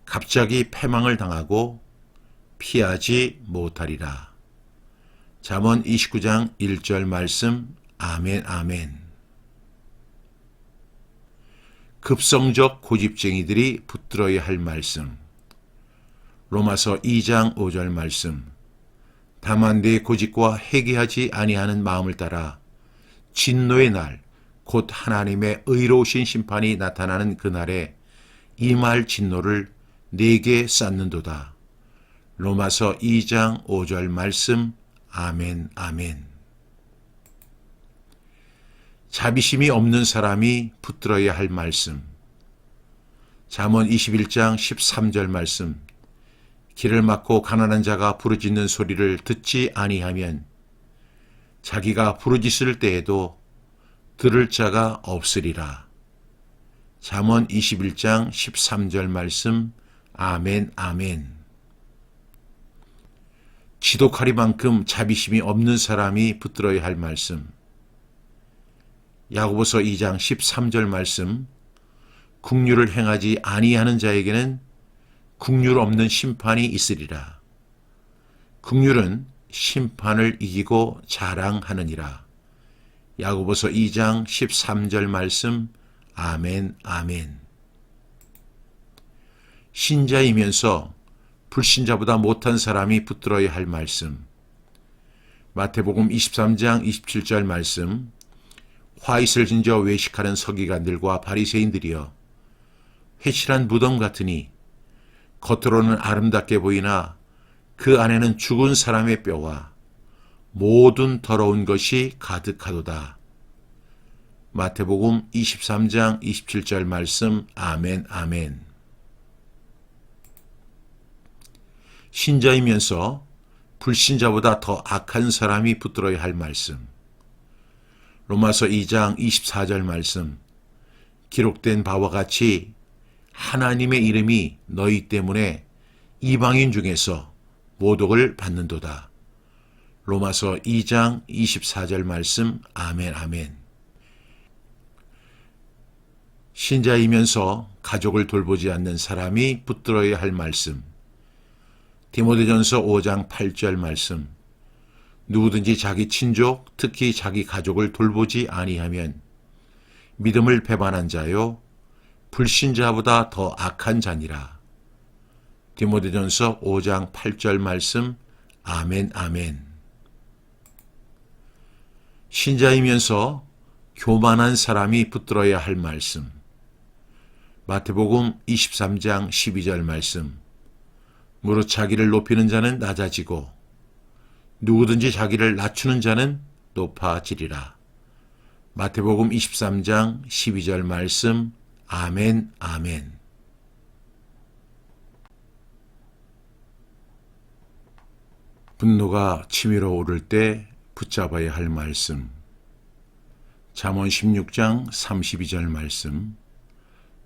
갑자기 패망을 당하고 피하지 못하리라. 잠언 29장 1절 말씀. 아멘, 아멘. 급성적 고집쟁이들이 붙들어야 할 말씀. 로마서 2장 5절 말씀. 다만 내 고집과 회개하지 아니하는 마음을 따라 진노의 날, 곧 하나님의 의로우신 심판이 나타나는 그날에 임할 진노를 내게 쌓는도다. 로마서 2장 5절 말씀. 아멘, 아멘. 자비심이 없는 사람이 붙들어야 할 말씀. 잠언 21장 13절 말씀. 길을 막고 가난한 자가 부르짖는 소리를 듣지 아니하면 자기가 부르짖을 때에도 들을 자가 없으리라. 잠언 21장 13절 말씀. 아멘, 아멘. 지독하리만큼 자비심이 없는 사람이 붙들어야 할 말씀. 야고보서 2장 13절 말씀. 국률을 행하지 아니하는 자에게는 국률 없는 심판이 있으리라. 국률은 심판을 이기고 자랑하느니라. 야고보서 2장 13절 말씀. 아멘, 아멘. 신자이면서 불신자보다 못한 사람이 붙들어야 할 말씀. 마태복음 23장 27절 말씀. 화잇을 진저 외식하는 서기관들과 바리새인들이여, 회칠한 무덤 같으니 겉으로는 아름답게 보이나 그 안에는 죽은 사람의 뼈와 모든 더러운 것이 가득하도다. 마태복음 23장 27절 말씀. 아멘, 아멘. 신자이면서 불신자보다 더 악한 사람이 붙들어야 할 말씀. 로마서 2장 24절 말씀. 기록된 바와 같이 하나님의 이름이 너희 때문에 이방인 중에서 모독을 받는도다. 로마서 2장 24절 말씀. 아멘, 아멘. 신자이면서 가족을 돌보지 않는 사람이 붙들어야 할 말씀. 디모데전서 5장 8절 말씀. 누구든지 자기 친족, 특히 자기 가족을 돌보지 아니하면 믿음을 배반한 자요 불신자보다 더 악한 자니라. 디모데전서 5장 8절 말씀. 아멘, 아멘. 신자이면서 교만한 사람이 붙들어야 할 말씀. 마태복음 23장 12절 말씀. 무릇 자기를 높이는 자는 낮아지고 누구든지 자기를 낮추는 자는 높아지리라. 마태복음 23장 12절 말씀. 아멘, 아멘. 분노가 치밀어 오를 때 붙잡아야 할 말씀. 잠언 16장 32절 말씀.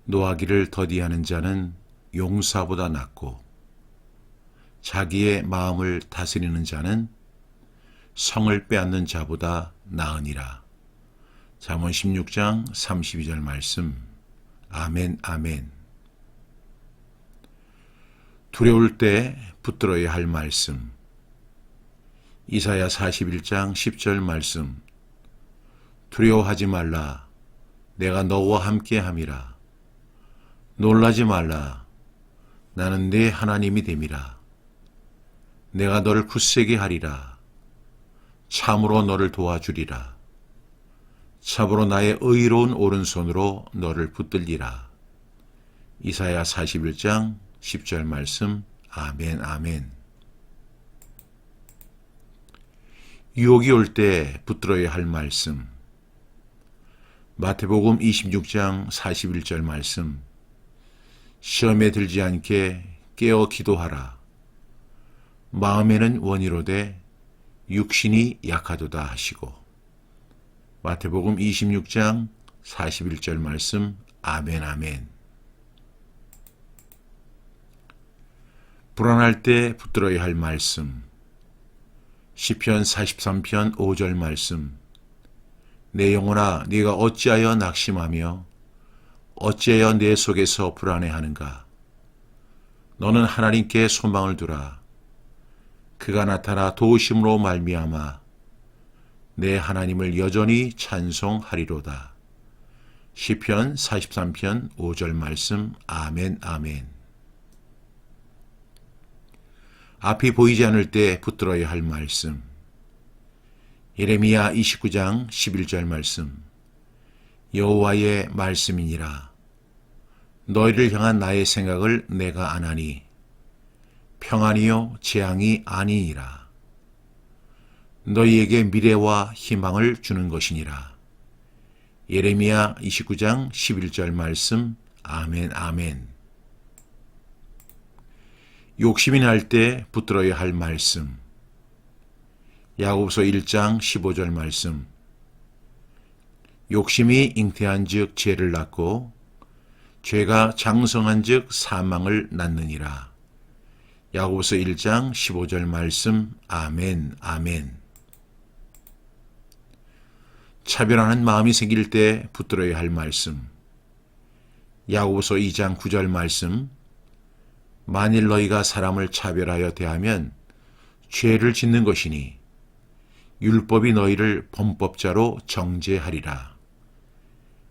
노하기를 더디하는 자는 용사보다 낫고 자기의 마음을 다스리는 자는 성을 빼앗는 자보다 나으니라. 잠언 16장 32절 말씀. 아멘, 아멘. 두려울 때 붙들어야 할 말씀. 이사야 41장 10절 말씀. 두려워하지 말라. 내가 너와 함께 함이라. 놀라지 말라. 나는 네 하나님이 됨이라. 내가 너를 굳세게 하리라. 참으로 너를 도와주리라. 참으로 나의 의로운 오른손으로 너를 붙들리라. 이사야 41장 10절 말씀. 아멘, 아멘. 유혹이 올 때 붙들어야 할 말씀. 마태복음 26장 41절 말씀. 시험에 들지 않게 깨어 기도하라. 마음에는 원이로되 육신이 약하도다 하시고. 마태복음 26장 41절 말씀. 아멘, 아멘. 불안할 때 붙들어야 할 말씀. 시편 43편 5절 말씀. 내 영혼아, 네가 어찌하여 낙심하며 어찌하여 내 속에서 불안해하는가. 너는 하나님께 소망을 두라. 그가 나타나 도우심으로 말미암아 내 하나님을 여전히 찬송하리로다. 시편 43편 5절 말씀. 아멘, 아멘. 앞이 보이지 않을 때 붙들어야 할 말씀. 예레미야 29장 11절 말씀. 여호와의 말씀이니라. 너희를 향한 나의 생각을 내가 아나니 평안이요 재앙이 아니니라. 너희에게 미래와 희망을 주는 것이니라. 예레미야 29장 11절 말씀. 아멘, 아멘. 욕심이 날 때 붙들어야 할 말씀. 야고보서 1장 15절 말씀. 욕심이 잉태한 즉 죄를 낳고 죄가 장성한 즉 사망을 낳느니라. 야고보서 1장 15절 말씀. 아멘, 아멘. 차별하는 마음이 생길 때 붙들어야 할 말씀. 야고보서 2장 9절 말씀. 만일 너희가 사람을 차별하여 대하면 죄를 짓는 것이니 율법이 너희를 범법자로 정죄하리라.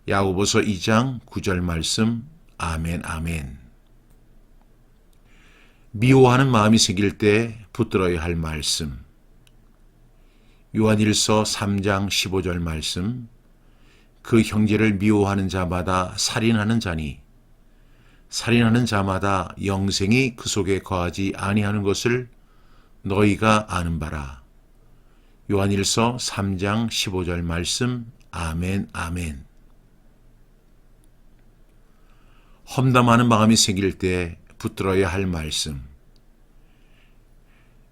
야고보서 2장 9절 말씀. 아멘, 아멘. 미워하는 마음이 생길 때 붙들어야 할 말씀. 요한일서 3장 15절 말씀. 그 형제를 미워하는 자마다 살인하는 자니 살인하는 자마다 영생이 그 속에 거하지 아니하는 것을 너희가 아는 바라. 요한일서 3장 15절 말씀. 아멘, 아멘. 험담하는 마음이 생길 때 붙들어야 할 말씀.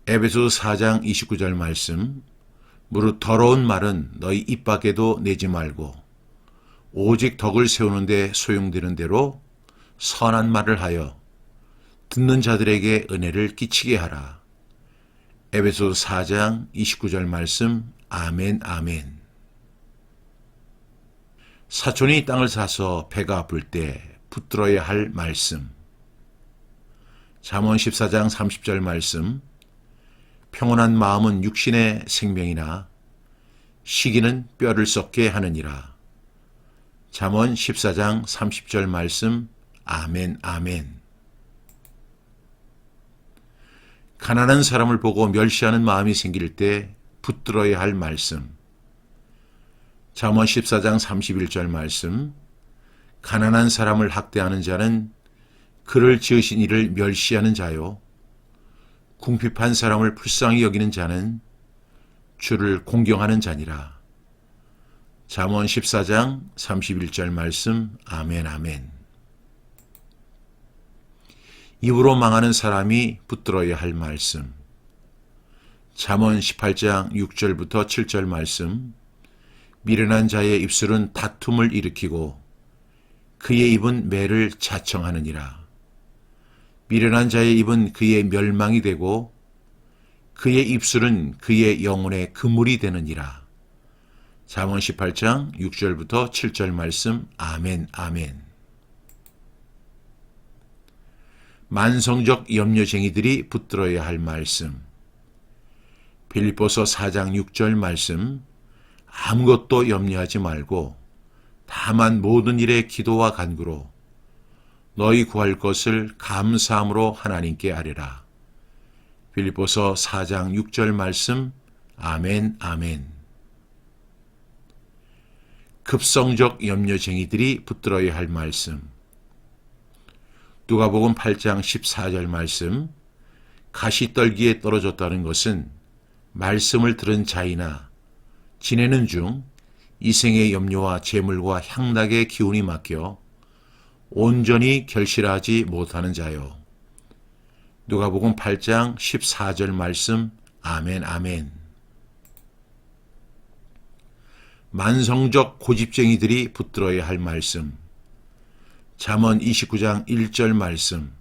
에베소서 4장 29절 말씀. 무릇 더러운 말은 너희 입 밖에도 내지 말고 오직 덕을 세우는데 소용되는 대로 선한 말을 하여 듣는 자들에게 은혜를 끼치게 하라. 에베소서 4장 29절 말씀. 아멘, 아멘. 사촌이 땅을 사서 배가 아플 때 붙들어야 할 말씀. 잠언 14장 30절 말씀. 평온한 마음은 육신의 생명이나 시기는 뼈를 썩게 하느니라. 잠언 14장 30절 말씀. 아멘, 아멘. 가난한 사람을 보고 멸시하는 마음이 생길 때 붙들어야 할 말씀. 잠언 14장 31절 말씀. 가난한 사람을 학대하는 자는 그를 지으신 이를 멸시하는 자요. 궁핍한 사람을 불쌍히 여기는 자는 주를 공경하는 자니라. 잠언 14장 31절 말씀. 아멘, 아멘. 입으로 망하는 사람이 붙들어야 할 말씀. 잠언 18장 6절부터 7절 말씀. 미련한 자의 입술은 다툼을 일으키고 그의 입은 매를 자청하느니라. 미련한 자의 입은 그의 멸망이 되고 그의 입술은 그의 영혼의 그물이 되느니라. 잠언 18장 6절부터 7절 말씀. 아멘, 아멘. 만성적 염려쟁이들이 붙들어야 할 말씀. 빌립보서 4장 6절 말씀. 아무것도 염려하지 말고 다만 모든 일에 기도와 간구로 너희 구할 것을 감사함으로 하나님께 아뢰라. 빌립보서 4장 6절 말씀. 아멘, 아멘. 급성적 염려쟁이들이 붙들어야 할 말씀. 누가복음 8장 14절 말씀. 가시떨기에 떨어졌다는 것은 말씀을 들은 자이나 지내는 중 이생의 염려와 재물과 향락의 기운이 막혀 온전히 결실하지 못하는 자요. 누가복음 8장 14절 말씀. 아멘, 아멘. 만성적 고집쟁이들이 붙들어야 할 말씀. 잠언 29장 1절 말씀.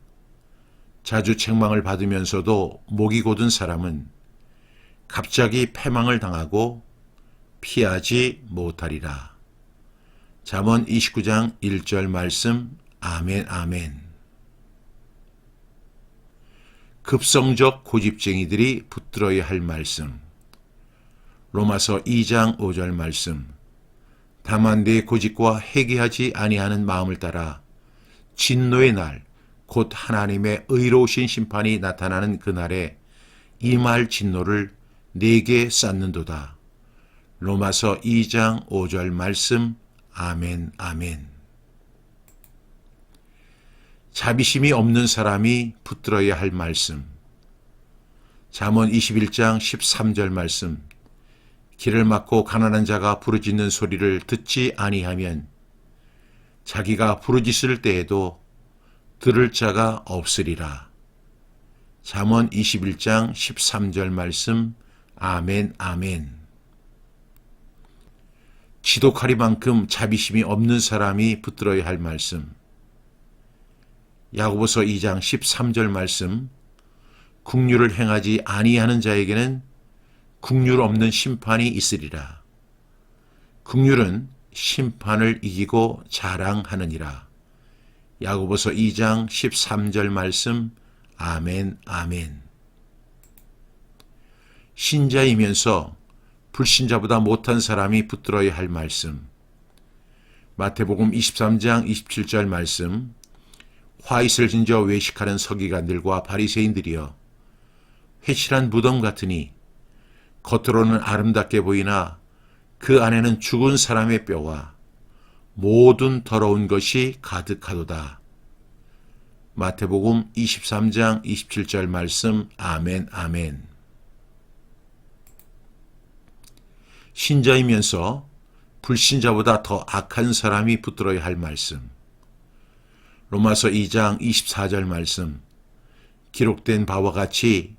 자주 책망을 받으면서도 목이 곧은 사람은 갑자기 패망을 당하고 피하지 못하리라. 잠언 29장 1절 말씀. 아멘, 아멘. 급성적 고집쟁이들이 붙들어야 할 말씀. 로마서 2장 5절 말씀. 다만 내 고집과 회개하지 아니하는 마음을 따라 진노의 날, 곧 하나님의 의로우신 심판이 나타나는 그날에 임할 진노를 내게 쌓는도다. 로마서 2장 5절 말씀. 아멘, 아멘. 자비심이 없는 사람이 붙들어야 할 말씀. 잠언 21장 13절 말씀. 길을 막고 가난한 자가 부르짖는 소리를 듣지 아니하면 자기가 부르짖을 때에도 들을 자가 없으리라. 잠언 21장 13절 말씀. 아멘, 아멘. 지독하리만큼 자비심이 없는 사람이 붙들어야 할 말씀. 야고보서 2장 13절 말씀. 긍휼을 행하지 아니하는 자에게는 긍휼 없는 심판이 있으리라. 긍휼은 심판을 이기고 자랑하느니라. 야고보서 2장 13절 말씀. 아멘, 아멘. 신자이면서 불신자보다 못한 사람이 붙들어야 할 말씀. 마태복음 23장 27절 말씀. 화잇을 진저 외식하는 서기관들과 바리새인들이여, 회칠한 무덤 같으니 겉으로는 아름답게 보이나 그 안에는 죽은 사람의 뼈와 모든 더러운 것이 가득하도다. 마태복음 23장 27절 말씀. 아멘, 아멘. 신자이면서 불신자보다 더 악한 사람이 붙들어야 할 말씀. 로마서 2장 24절 말씀. 기록된 바와 같이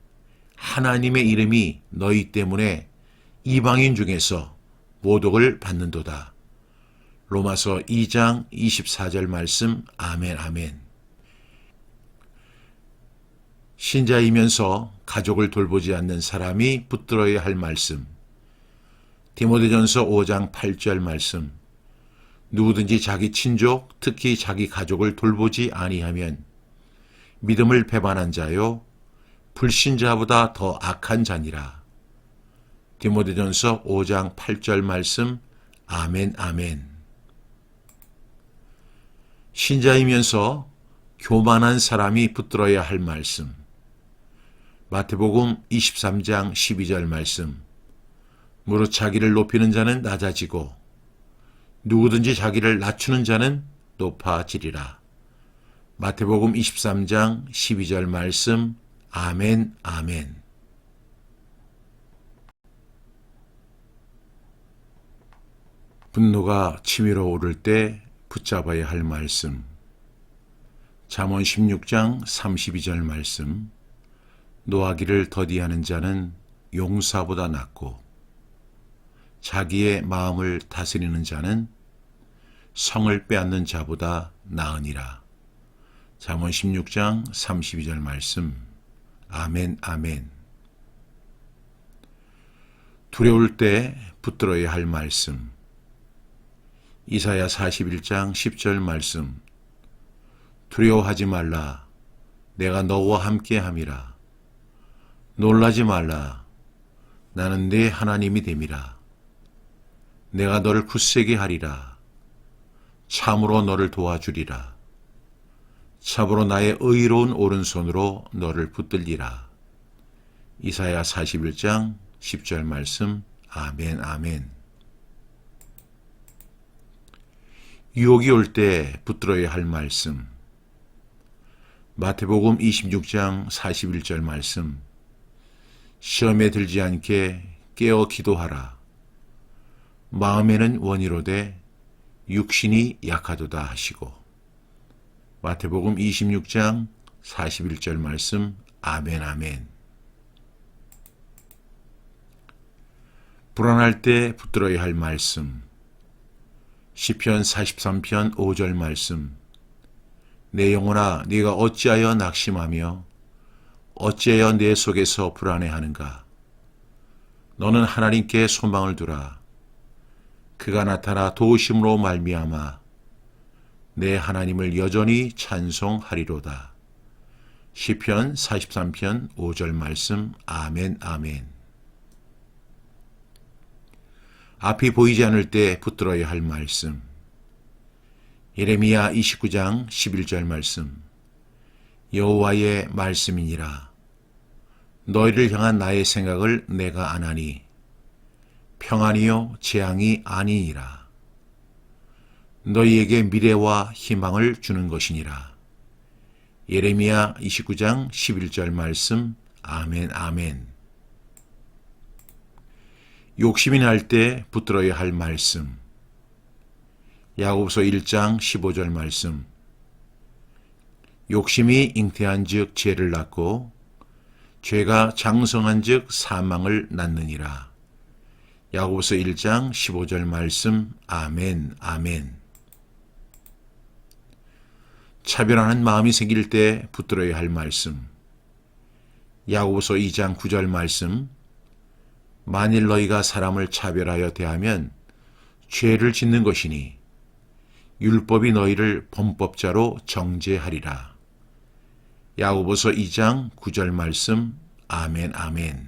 하나님의 이름이 너희 때문에 이방인 중에서 모독을 받는도다. 로마서 2장 24절 말씀. 아멘, 아멘. 신자이면서 가족을 돌보지 않는 사람이 붙들어야 할 말씀. 디모데전서 5장 8절 말씀. 누구든지 자기 친족, 특히 자기 가족을 돌보지 아니하면 믿음을 배반한 자요 불신자보다 더 악한 자니라. 디모데전서 5장 8절 말씀. 아멘, 아멘. 신자이면서 교만한 사람이 붙들어야 할 말씀. 마태복음 23장 12절 말씀. 무릇 자기를 높이는 자는 낮아지고 누구든지 자기를 낮추는 자는 높아지리라. 마태복음 23장 12절 말씀. 아멘, 아멘. 분노가 치밀어 오를 때 붙잡아야 할 말씀. 잠언 16장 32절 말씀. 노하기를 더디하는 자는 용사보다 낫고 자기의 마음을 다스리는 자는 성을 빼앗는 자보다 나으니라. 잠언 16장 32절 말씀. 아멘, 아멘. 두려울 때 붙들어야 할 말씀. 이사야 41장 10절 말씀. 두려워하지 말라. 내가 너와 함께 함이라. 놀라지 말라. 나는 네 하나님이 됨이라. 내가 너를 굳세게 하리라. 참으로 너를 도와주리라. 참으로 나의 의로운 오른손으로 너를 붙들리라. 이사야 41장 10절 말씀. 아멘, 아멘. 유혹이 올 때 붙들어야 할 말씀. 마태복음 26장 41절 말씀. 시험에 들지 않게 깨어 기도하라. 마음에는 원이로되 육신이 약하도다 하시고. 마태복음 26장 41절 말씀. 아멘, 아멘. 불안할 때 붙들어야 할 말씀. 시편 43편 5절 말씀. 내 영혼아, 네가 어찌하여 낙심하며 어찌하여 내 속에서 불안해하는가. 너는 하나님께 소망을 두라. 그가 나타나 도우심으로 말미암아 내 하나님을 여전히 찬송하리로다. 시편 43편 5절 말씀. 아멘, 아멘. 앞이 보이지 않을 때 붙들어야 할 말씀. 예레미야 29장 11절 말씀. 여호와의 말씀이니라. 너희를 향한 나의 생각을 내가 아나니 평안이요 재앙이 아니니라. 너희에게 미래와 희망을 주는 것이니라. 예레미야 29장 11절 말씀. 아멘, 아멘. 욕심이 날 때 붙들어야 할 말씀. 야고보서 1장 15절 말씀. 욕심이 잉태한 즉 죄를 낳고 죄가 장성한 즉 사망을 낳느니라. 야고보서 1장 15절 말씀. 아멘, 아멘. 차별하는 마음이 생길 때 붙들어야 할 말씀. 야고보서 2장 9절 말씀. 만일 너희가 사람을 차별하여 대하면 죄를 짓는 것이니 율법이 너희를 범법자로 정죄하리라. 야고보서 2장 9절 말씀. 아멘, 아멘.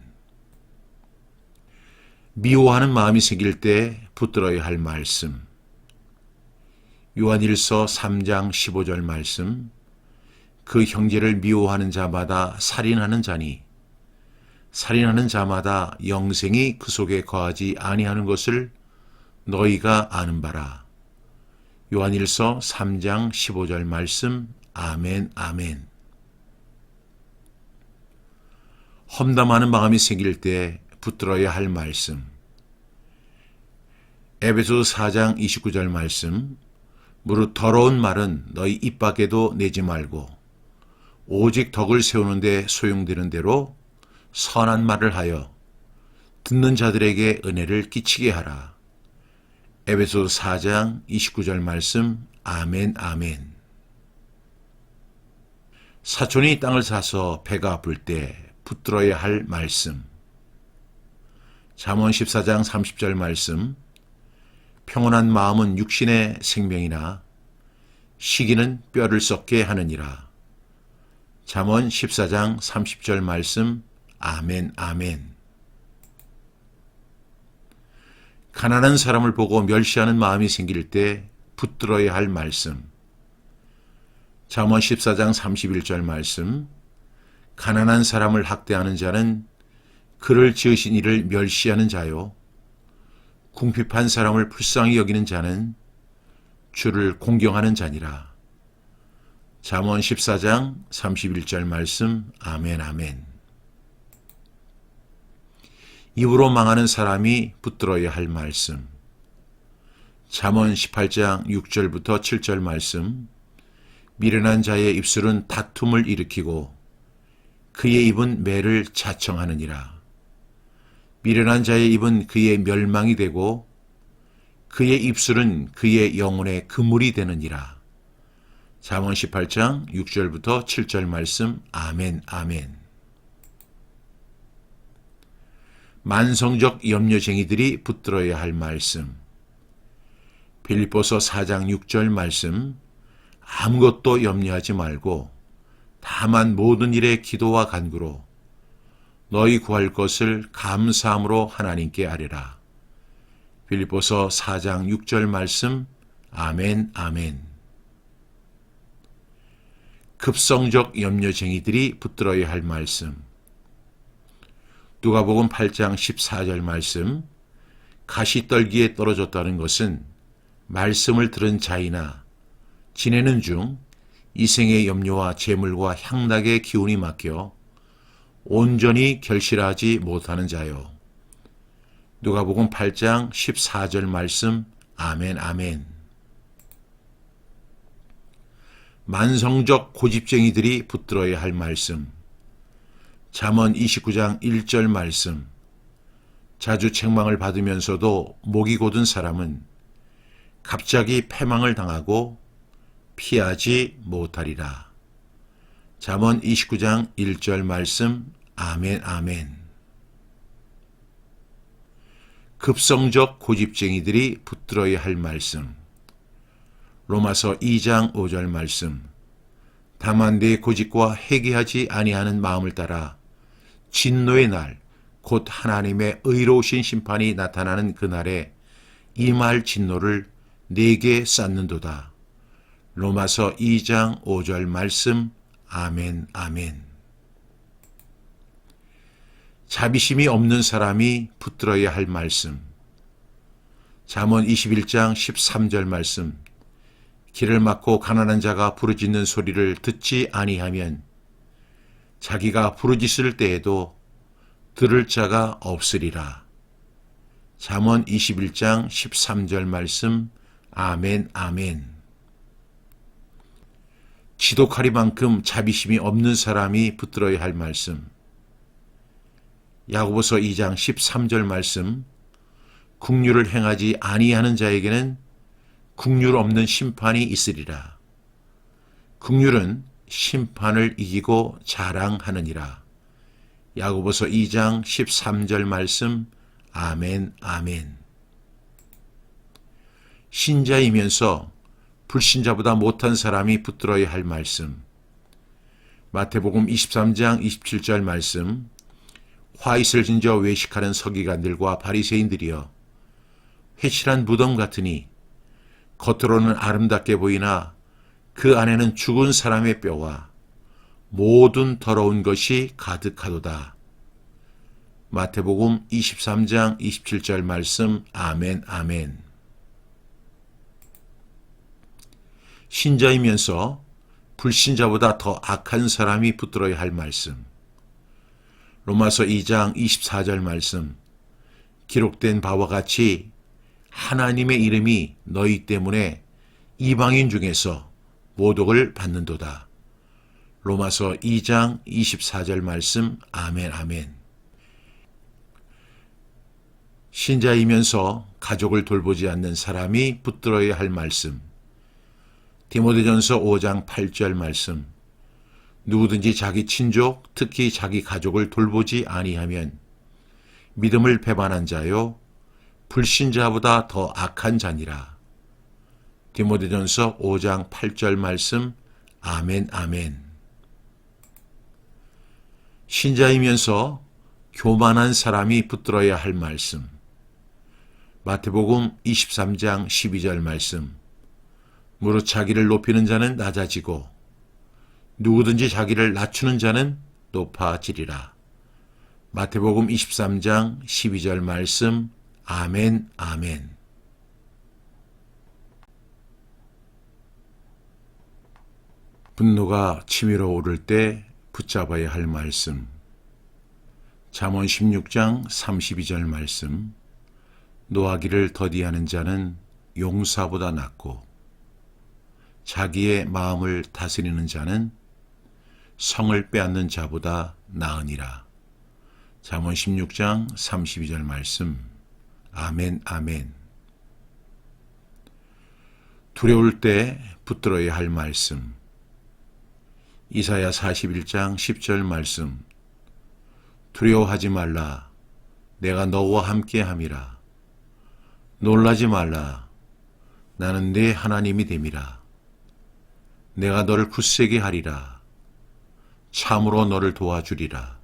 미워하는 마음이 생길 때 붙들어야 할 말씀. 요한일서 3장 15절 말씀. 그 형제를 미워하는 자마다 살인하는 자니 살인하는 자마다 영생이 그 속에 거하지 아니하는 것을 너희가 아는 바라. 요한일서 3장 15절 말씀. 아멘, 아멘. 험담하는 마음이 생길 때 붙들어야 할 말씀. 에베소서 4장 29절 말씀. 무릇 더러운 말은 너희 입 밖에도 내지 말고 오직 덕을 세우는데 소용되는 대로 선한 말을 하여 듣는 자들에게 은혜를 끼치게 하라. 에베소서 4장 29절 말씀. 아멘, 아멘. 사촌이 땅을 사서 배가 아플 때 붙들어야 할 말씀. 잠언 14장 30절 말씀. 평온한 마음은 육신의 생명이나 시기는 뼈를 썩게 하느니라. 잠언 14장 30절 말씀. 아멘, 아멘. 가난한 사람을 보고 멸시하는 마음이 생길 때 붙들어야 할 말씀. 잠언 14장 31절 말씀. 가난한 사람을 학대하는 자는 그를 지으신 이를 멸시하는 자요. 궁핍한 사람을 불쌍히 여기는 자는 주를 공경하는 자니라. 잠언 14장 31절 말씀. 아멘, 아멘. 입으로 망하는 사람이 붙들어야 할 말씀. 잠언 18장 6절부터 7절 말씀. 미련한 자의 입술은 다툼을 일으키고 그의 입은 매를 자청하느니라. 미련한 자의 입은 그의 멸망이 되고 그의 입술은 그의 영혼의 그물이 되느니라. 잠언 18장 6절부터 7절 말씀. 아멘, 아멘. 만성적 염려쟁이들이 붙들어야 할 말씀. 빌립보서 4장 6절 말씀. 아무것도 염려하지 말고 다만 모든 일에 기도와 간구로 너희 구할 것을 감사함으로 하나님께 아뢰라. 빌립보서 4장 6절 말씀. 아멘, 아멘. 급성적 염려쟁이들이 붙들어야 할 말씀. 누가복음 8장 14절 말씀, 가시떨기에 떨어졌다는 것은 말씀을 들은 자이나 지내는 중 이생의 염려와 재물과 향락의 기운이 막혀 온전히 결실하지 못하는 자요. 누가복음 8장 14절 말씀. 아멘, 아멘. 만성적 고집쟁이들이 붙들어야 할 말씀. 잠언 29장 1절 말씀. 자주 책망을 받으면서도 목이 곧은 사람은 갑자기 패망을 당하고 피하지 못하리라. 잠언 29장 1절 말씀. 아멘, 아멘. 급성적 고집쟁이들이 붙들어야 할 말씀. 로마서 2장 5절 말씀. 다만 내 고집과 회개하지 아니하는 마음을 따라 진노의 날, 곧 하나님의 의로우신 심판이 나타나는 그날에 임할 진노를 내게 쌓는도다. 로마서 2장 5절 말씀. 아멘, 아멘. 자비심이 없는 사람이 붙들어야 할 말씀. 잠언 21장 13절 말씀. 길을 막고 가난한 자가 부르짖는 소리를 듣지 아니하면 자기가 부르짖을 때에도 들을 자가 없으리라. 잠언 21장 13절 말씀. 아멘, 아멘. 지독하리만큼 자비심이 없는 사람이 붙들어야 할 말씀. 야고보서 2장 13절 말씀. 긍휼을 행하지 아니하는 자에게는 긍휼 없는 심판이 있으리라. 긍휼은 심판을 이기고 자랑하느니라. 야고보서 2장 13절 말씀. 아멘, 아멘. 신자이면서 불신자보다 못한 사람이 붙들어야 할 말씀. 마태복음 23장 27절 말씀. 화잇을 진저 외식하는 서기관들과 바리새인들이여, 회칠한 무덤 같으니 겉으로는 아름답게 보이나 그 안에는 죽은 사람의 뼈와 모든 더러운 것이 가득하도다. 마태복음 23장 27절 말씀. 아멘, 아멘. 신자이면서 불신자보다 더 악한 사람이 붙들어야 할 말씀. 로마서 2장 24절 말씀. 기록된 바와 같이 하나님의 이름이 너희 때문에 이방인 중에서 모독을 받는도다. 로마서 2장 24절 말씀. 아멘, 아멘. 신자이면서 가족을 돌보지 않는 사람이 붙들어야 할 말씀. 디모데전서 5장 8절 말씀. 누구든지 자기 친족, 특히 자기 가족을 돌보지 아니하면 믿음을 배반한 자요, 불신자보다 더 악한 자니라. 디모데전서 5장 8절 말씀. 아멘, 아멘. 신자이면서 교만한 사람이 붙들어야 할 말씀. 마태복음 23장 12절 말씀. 무릇 자기를 높이는 자는 낮아지고 누구든지 자기를 낮추는 자는 높아지리라. 마태복음 23장 12절 말씀. 아멘, 아멘. 분노가 치밀어 오를 때 붙잡아야 할 말씀. 잠언 16장 32절 말씀. 노하기를 더디하는 자는 용사보다 낫고 자기의 마음을 다스리는 자는 성을 빼앗는 자보다 나으니라. 잠언 16장 32절 말씀. 아멘, 아멘. 두려울 때 붙들어야 할 말씀. 이사야 41장 10절 말씀. 두려워하지 말라. 내가 너와 함께 함이라. 놀라지 말라. 나는 네 하나님이 됨이라. 내가 너를 굳세게 하리라. 참으로 너를 도와주리라.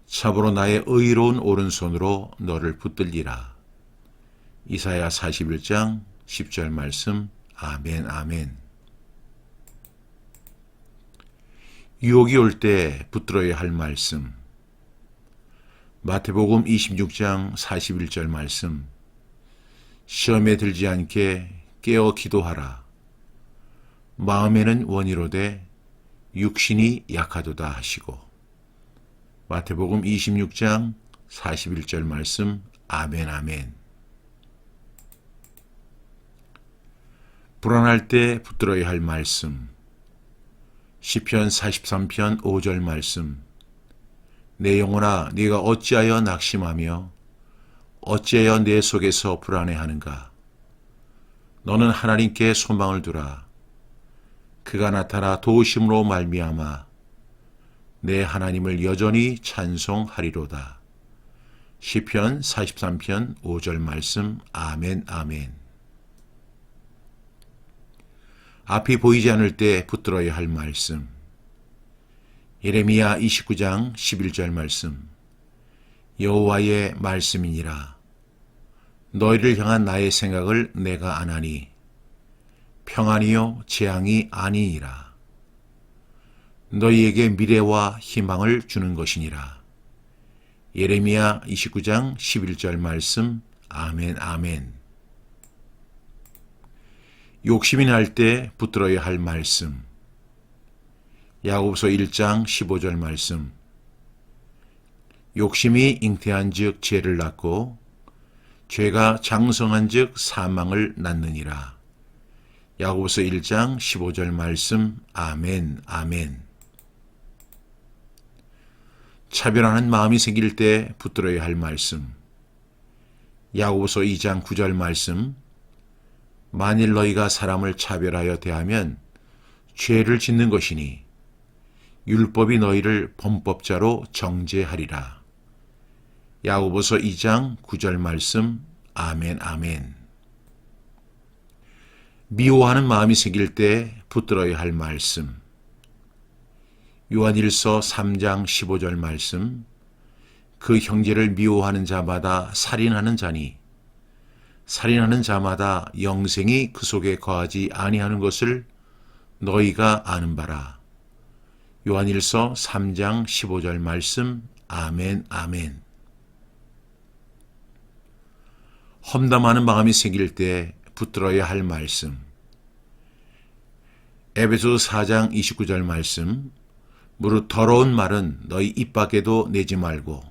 참으로 나의 의로운 오른손으로 너를 붙들리라. 이사야 41장 10절 말씀. 아멘, 아멘. 유혹이 올 때 붙들어야 할 말씀. 마태복음 26장 41절 말씀. 시험에 들지 않게 깨어 기도하라. 마음에는 원이로되 육신이 약하도다 하시고. 마태복음 26장 41절 말씀. 아멘 아멘. 불안할 때 붙들어야 할 말씀. 시편 43편 5절 말씀. 내 영혼아, 네가 어찌하여 낙심하며 어찌하여 내 속에서 불안해하는가. 너는 하나님께 소망을 두라. 그가 나타나 도우심으로 말미암아 내 하나님을 여전히 찬송하리로다. 시편 43편 5절 말씀. 아멘 아멘. 앞이 보이지 않을 때 붙들어야 할 말씀. 예레미야 29장 11절 말씀. 여호와의 말씀이니라. 너희를 향한 나의 생각을 내가 아나니 평안이요 재앙이 아니니라. 너희에게 미래와 희망을 주는 것이니라. 예레미야 29장 11절 말씀. 아멘 아멘. 욕심이 날 때 붙들어야 할 말씀. 야고보서 1장 15절 말씀. 욕심이 잉태한 즉 죄를 낳고 죄가 장성한 즉 사망을 낳느니라. 야고보서 1장 15절 말씀. 아멘 아멘. 차별하는 마음이 생길 때 붙들어야 할 말씀. 야고보서 2장 9절 말씀. 만일 너희가 사람을 차별하여 대하면 죄를 짓는 것이니 율법이 너희를 범법자로 정죄하리라. 야고보서 2장 9절 말씀. 아멘 아멘. 미워하는 마음이 생길 때 붙들어야 할 말씀. 요한일서 3장 15절 말씀. 그 형제를 미워하는 자마다 살인하는 자니 살인하는 자마다 영생이 그 속에 거하지 아니하는 것을 너희가 아는 바라. 요한일서 3장 15절 말씀. 아멘 아멘. 험담하는 마음이 생길 때 붙들어야 할 말씀. 에베소서 4장 29절 말씀. 무릇 더러운 말은 너희 입 밖에도 내지 말고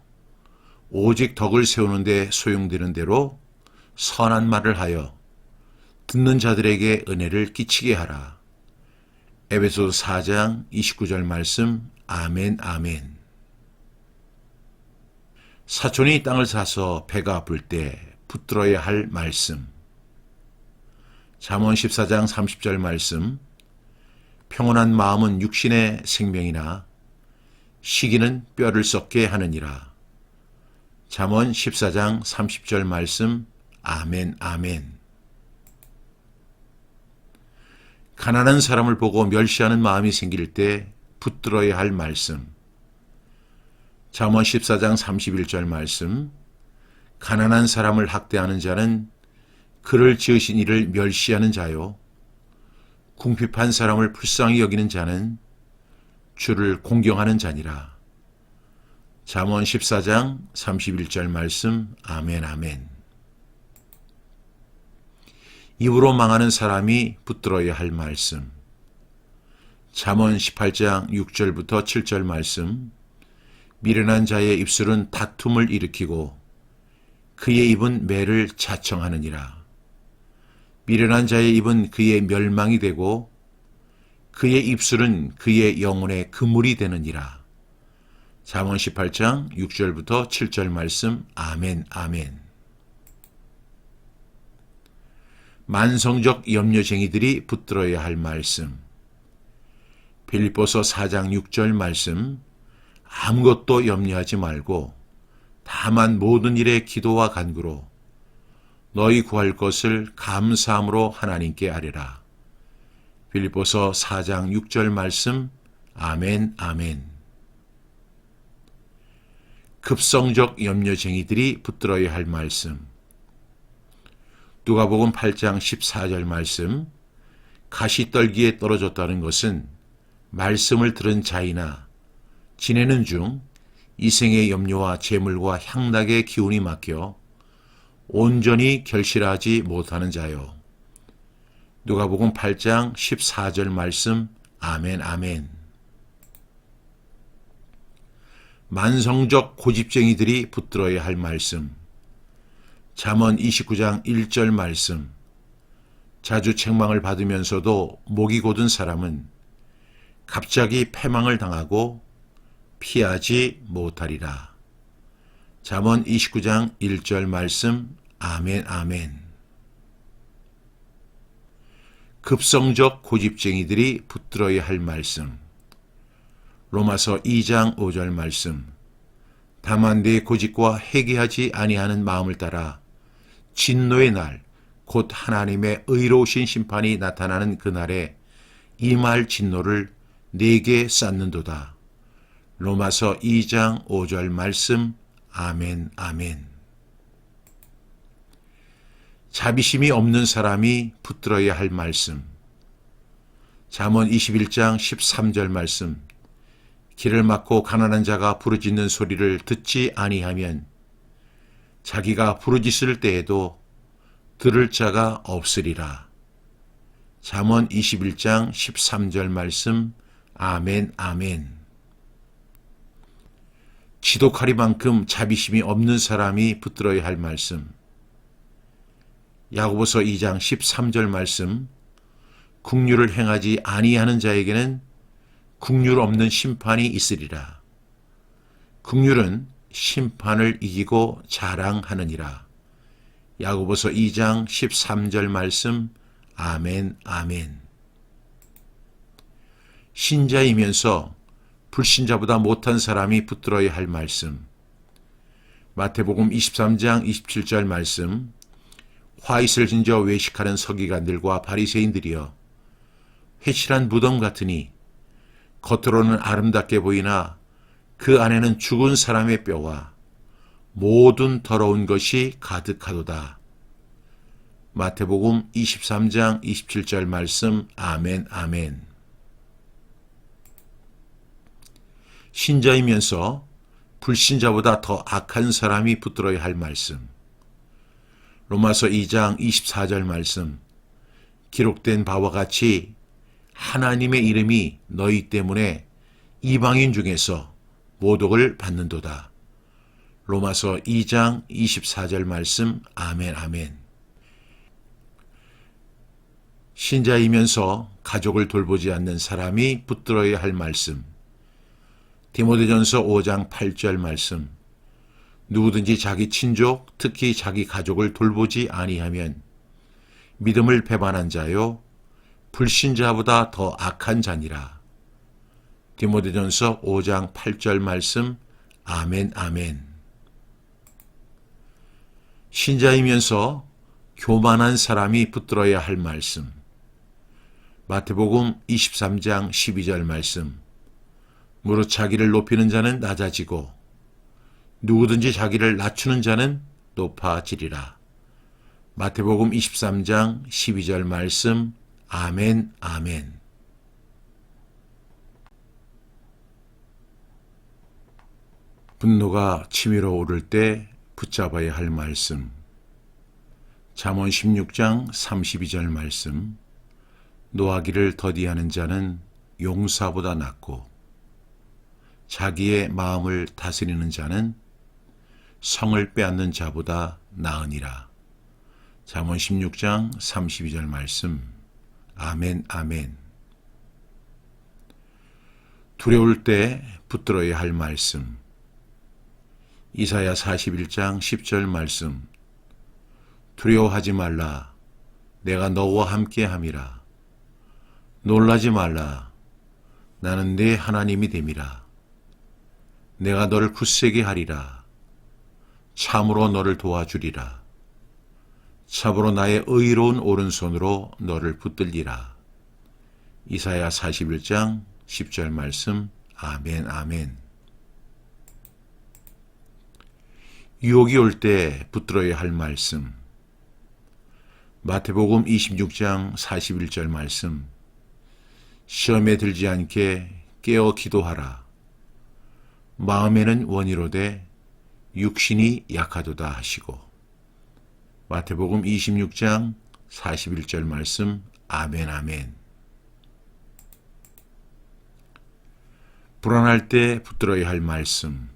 오직 덕을 세우는데 소용되는 대로 선한 말을 하여 듣는 자들에게 은혜를 끼치게 하라. 에베소서 4장 29절 말씀. 아멘 아멘. 사촌이 땅을 사서 배가 아플 때 붙들어야 할 말씀. 잠언 14장 30절 말씀. 평온한 마음은 육신의 생명이나 시기는 뼈를 썩게 하느니라. 잠언 14장 30절 말씀. 아멘 아멘. 가난한 사람을 보고 멸시하는 마음이 생길 때 붙들어야 할 말씀. 잠언 14장 31절 말씀. 가난한 사람을 학대하는 자는 그를 지으신 이를 멸시하는 자요. 궁핍한 사람을 불쌍히 여기는 자는 주를 공경하는 자니라. 잠언 14장 31절 말씀. 아멘 아멘. 입으로 망하는 사람이 붙들어야 할 말씀. 잠언 18장 6절부터 7절 말씀. 미련한 자의 입술은 다툼을 일으키고 그의 입은 매를 자청하느니라. 미련한 자의 입은 그의 멸망이 되고 그의 입술은 그의 영혼의 그물이 되느니라. 잠언 18장 6절부터 7절 말씀. 아멘 아멘. 만성적 염려쟁이들이 붙들어야 할 말씀. 빌립보서 4장 6절 말씀. 아무것도 염려하지 말고 다만 모든 일에 기도와 간구로 너희 구할 것을 감사함으로 하나님께 아뢰라. 빌립보서 4장 6절 말씀. 아멘 아멘. 급성적 염려쟁이들이 붙들어야 할 말씀. 누가복음 8장 14절 말씀. 가시떨기에 떨어졌다는 것은 말씀을 들은 자이나 지내는 중 이생의 염려와 재물과 향락의 기운이 막혀 온전히 결실하지 못하는 자요. 누가복음 8장 14절 말씀. 아멘 아멘. 만성적 고집쟁이들이 붙들어야 할 말씀. 잠언 29장 1절 말씀. 자주 책망을 받으면서도 목이 곧은 사람은 갑자기 패망을 당하고 피하지 못하리라. 잠언 29장 1절 말씀. 아멘 아멘. 급성적 고집쟁이들이 붙들어야 할 말씀. 로마서 2장 5절 말씀. 다만 내 고집과 회개하지 아니하는 마음을 따라 진노의 날, 곧 하나님의 의로우신 심판이 나타나는 그날에 임할 진노를 내게 쌓는도다. 로마서 2장 5절 말씀. 아멘 아멘. 자비심이 없는 사람이 붙들어야 할 말씀. 잠언 21장 13절 말씀. 길을 막고 가난한 자가 부르짖는 소리를 듣지 아니하면 자기가 부르짖을 때에도 들을 자가 없으리라. 잠언 21장 13절 말씀. 아멘 아멘. 지독하리만큼 자비심이 없는 사람이 붙들어야 할 말씀. 야고보서 2장 13절 말씀. 국률을 행하지 아니하는 자에게는 국률 없는 심판이 있으리라. 국률은 심판을 이기고 자랑하느니라. 야고보서 2장 13절 말씀. 아멘 아멘. 신자이면서 불신자보다 못한 사람이 붙들어야 할 말씀. 마태복음 23장 27절 말씀. 화잇을 진저 외식하는 서기관들과 바리새인들이여, 회칠한 무덤 같으니 겉으로는 아름답게 보이나 그 안에는 죽은 사람의 뼈와 모든 더러운 것이 가득하도다. 마태복음 23장 27절 말씀. 아멘 아멘. 신자이면서 불신자보다 더 악한 사람이 붙들어야 할 말씀. 로마서 2장 24절 말씀. 기록된 바와 같이 하나님의 이름이 너희 때문에 이방인 중에서 모독을 받는도다. 로마서 2장 24절 말씀. 아멘 아멘. 신자이면서 가족을 돌보지 않는 사람이 붙들어야 할 말씀. 디모데전서 5장 8절 말씀. 누구든지 자기 친족, 특히 자기 가족을 돌보지 아니하면 믿음을 배반한 자요 불신자보다 더 악한 자니라. 디모데전서 5장 8절 말씀. 아멘 아멘. 신자이면서 교만한 사람이 붙들어야 할 말씀. 마태복음 23장 12절 말씀. 무릇 자기를 높이는 자는 낮아지고 누구든지 자기를 낮추는 자는 높아지리라. 마태복음 23장 12절 말씀. 아멘 아멘. 분노가 치밀어 오를 때 붙잡아야 할 말씀. 잠언 16장 32절 말씀. 노하기를 더디하는 자는 용사보다 낫고 자기의 마음을 다스리는 자는 성을 빼앗는 자보다 나으니라. 잠언 16장 32절 말씀. 아멘 아멘. 두려울 때 붙들어야 할 말씀. 이사야 41장 10절 말씀. 두려워하지 말라. 내가 너와 함께 함이라. 놀라지 말라. 나는 네 하나님이 됨이라. 내가 너를 굳세게 하리라. 참으로 너를 도와주리라. 참으로 나의 의로운 오른손으로 너를 붙들리라. 이사야 41장 10절 말씀. 아멘 아멘. 유혹이 올 때 붙들어야 할 말씀. 마태복음 26장 41절 말씀. 시험에 들지 않게 깨어 기도하라. 마음에는 원이로되 육신이 약하도다 하시고. 마태복음 26장 41절 말씀. 아멘 아멘. 불안할 때 붙들어야 할 말씀.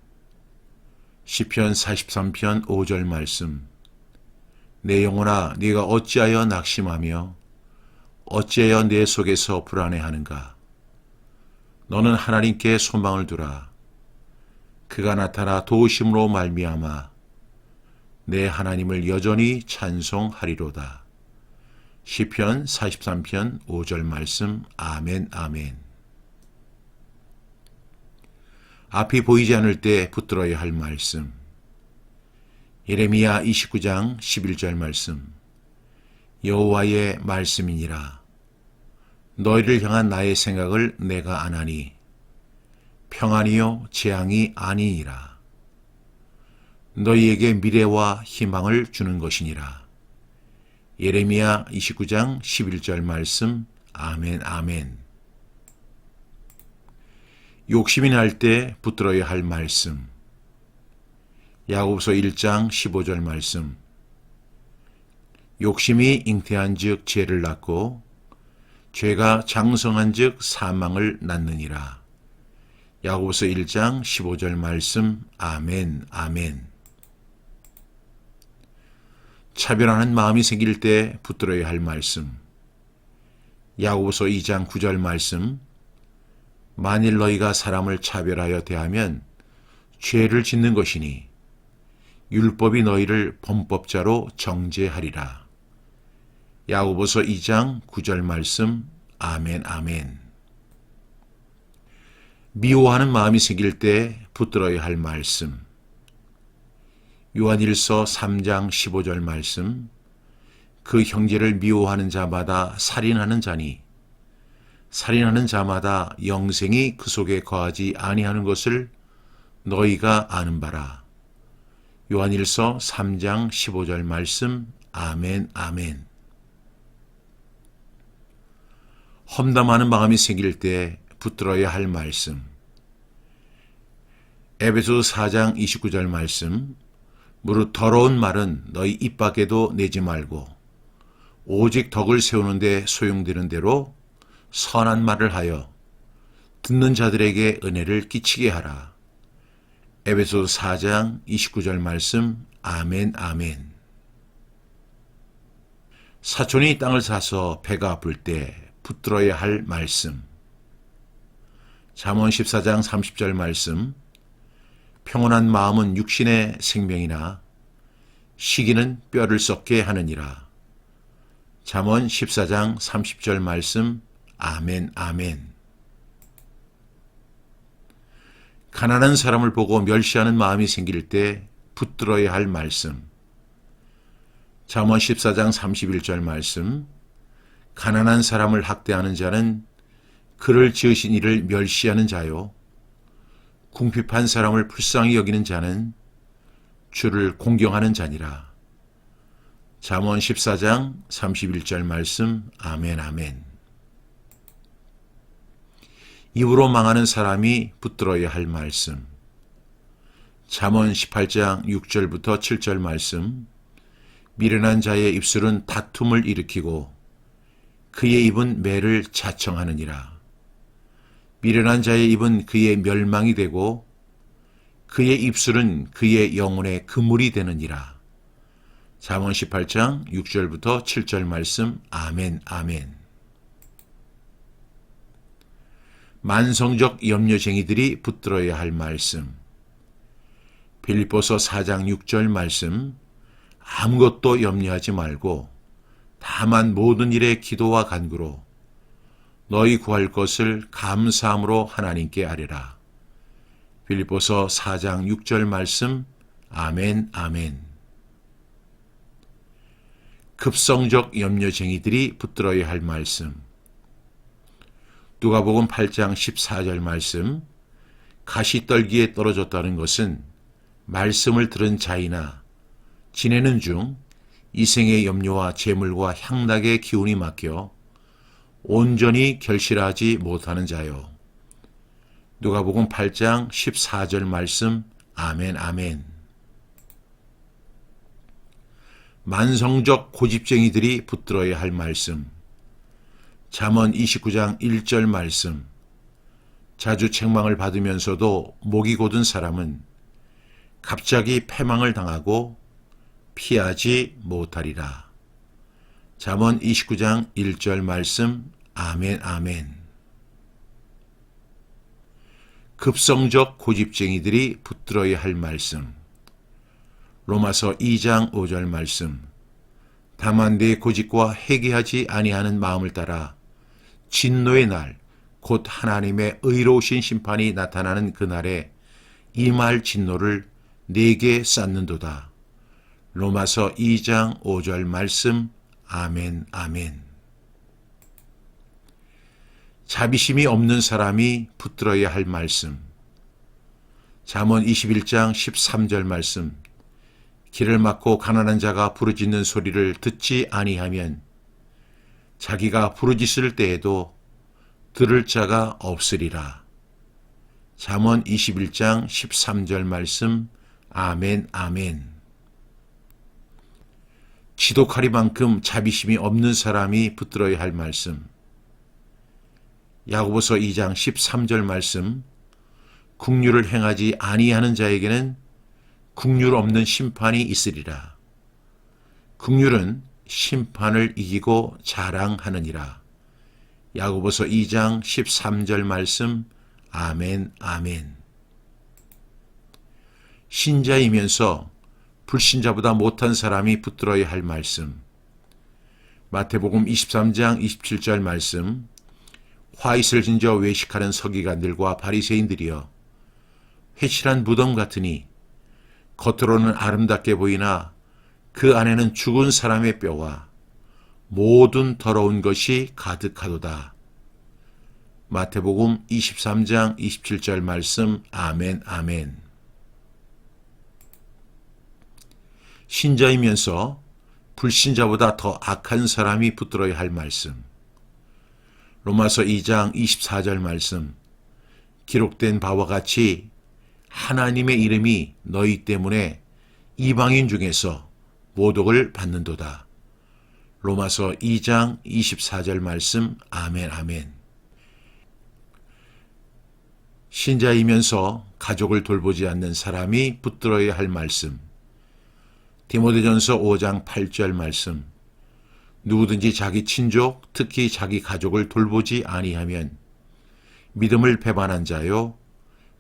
시편 43편 5절 말씀. 내 영혼아 네가 어찌하여 낙심하며 어찌하여 내 속에서 불안해하는가. 너는 하나님께 소망을 두라. 그가 나타나 도우심으로 말미암아 내 하나님을 여전히 찬송하리로다. 시편 43편 5절 말씀. 아멘 아멘. 앞이 보이지 않을 때 붙들어야 할 말씀. 예레미야 29장 11절 말씀. 여호와의 말씀이니라. 너희를 향한 나의 생각을 내가 아나니 평안이요 재앙이 아니니라. 너희에게 미래와 희망을 주는 것이니라. 예레미야 29장 11절 말씀. 아멘 아멘. 욕심이 날 때 붙들어야 할 말씀. 야고보서 1장 15절 말씀. 욕심이 잉태한 즉 죄를 낳고 죄가 장성한 즉 사망을 낳느니라. 야고보서 1장 15절 말씀. 아멘 아멘. 차별하는 마음이 생길 때 붙들어야 할 말씀. 야고보서 2장 9절 말씀. 만일 너희가 사람을 차별하여 대하면 죄를 짓는 것이니 율법이 너희를 범법자로 정죄하리라. 야고보서 2장 9절 말씀. 아멘 아멘. 미워하는 마음이 생길 때 붙들어야 할 말씀. 요한일서 3장 15절 말씀. 그 형제를 미워하는 자마다 살인하는 자니 살인하는 자마다 영생이 그 속에 거하지 아니하는 것을 너희가 아는 바라. 요한일서 3장 15절 말씀. 아멘 아멘. 험담하는 마음이 생길 때 붙들어야 할 말씀. 에베소서 4장 29절 말씀. 무릇 더러운 말은 너희 입 밖에도 내지 말고 오직 덕을 세우는데 소용되는 대로 선한 말을 하여 듣는 자들에게 은혜를 끼치게 하라. 에베소서 4장 29절 말씀. 아멘 아멘. 사촌이 땅을 사서 배가 아플 때 붙들어야 할 말씀. 잠언 14장 30절 말씀. 평온한 마음은 육신의 생명이나 시기는 뼈를 썩게 하느니라. 잠언 14장 30절 말씀. 아멘 아멘. 가난한 사람을 보고 멸시하는 마음이 생길 때 붙들어야 할 말씀. 잠언 14장 31절 말씀. 가난한 사람을 학대하는 자는 그를 지으신 이를 멸시하는 자요 궁핍한 사람을 불쌍히 여기는 자는 주를 공경하는 자니라. 잠언 14장 31절 말씀. 아멘 아멘. 입으로 망하는 사람이 붙들어야 할 말씀. 잠언 18장 6절부터 7절 말씀. 미련한 자의 입술은 다툼을 일으키고 그의 입은 매를 자청하느니라. 미련한 자의 입은 그의 멸망이 되고 그의 입술은 그의 영혼의 그물이 되느니라. 잠언 18장 6절부터 7절 말씀. 아멘 아멘. 만성적 염려쟁이들이 붙들어야 할 말씀. 빌립보서 4장 6절 말씀. 아무것도 염려하지 말고 다만 모든 일에 기도와 간구로 너희 구할 것을 감사함으로 하나님께 아뢰라. 빌립보서 4장 6절 말씀. 아멘 아멘. 급성적 염려쟁이들이 붙들어야 할 말씀. 누가복음 8장 14절 말씀. 가시떨기에 떨어졌다는 것은 말씀을 들은 자이나 지내는 중 이생의 염려와 재물과 향락의 기운이 막혀 온전히 결실하지 못하는 자요 누가복음 8장 14절 말씀. 아멘, 아멘. 만성적 고집쟁이들이 붙들어야 할 말씀. 잠언 29장 1절 말씀. 자주 책망을 받으면서도 목이 곧은 사람은 갑자기 패망을 당하고 피하지 못하리라. 잠언 29장 1절 말씀. 아멘, 아멘. 급성적 고집쟁이들이 붙들어야 할 말씀. 로마서 2장 5절 말씀. 다만 내 고집과 회개하지 아니하는 마음을 따라 진노의 날, 곧 하나님의 의로우신 심판이 나타나는 그날에 임할 진노를 내게 쌓는도다. 로마서 2장 5절 말씀. 아멘, 아멘. 자비심이 없는 사람이 붙들어야 할 말씀. 잠언 21장 13절 말씀. 길을 막고 가난한 자가 부르짖는 소리를 듣지 아니하면 자기가 부르짖을 때에도 들을 자가 없으리라. 잠언 21장 13절 말씀. 아멘, 아멘. 지독하리만큼 자비심이 없는 사람이 붙들어야 할 말씀. 야고보서 2장 13절 말씀. 국률을 행하지 아니하는 자에게는 국률 없는 심판이 있으리라. 국률은 심판을 이기고 자랑하느니라. 야고보서 2장 13절 말씀. 아멘, 아멘. 신자이면서 불신자보다 못한 사람이 붙들어야 할 말씀. 마태복음 23장 27절 말씀. 화잇을 진저 외식하는 서기관들과 바리새인들이여, 회칠한 무덤 같으니 겉으로는 아름답게 보이나 그 안에는 죽은 사람의 뼈와 모든 더러운 것이 가득하도다. 마태복음 23장 27절 말씀. 아멘, 아멘. 신자이면서 불신자보다 더 악한 사람이 붙들어야 할 말씀. 로마서 2장 24절 말씀. 기록된 바와 같이 하나님의 이름이 너희 때문에 이방인 중에서 모독을 받는도다. 로마서 2장 24절 말씀. 아멘, 아멘. 신자이면서 가족을 돌보지 않는 사람이 붙들어야 할 말씀. 디모데전서 5장 8절 말씀. 누구든지 자기 친족, 특히 자기 가족을 돌보지 아니하면 믿음을 배반한 자요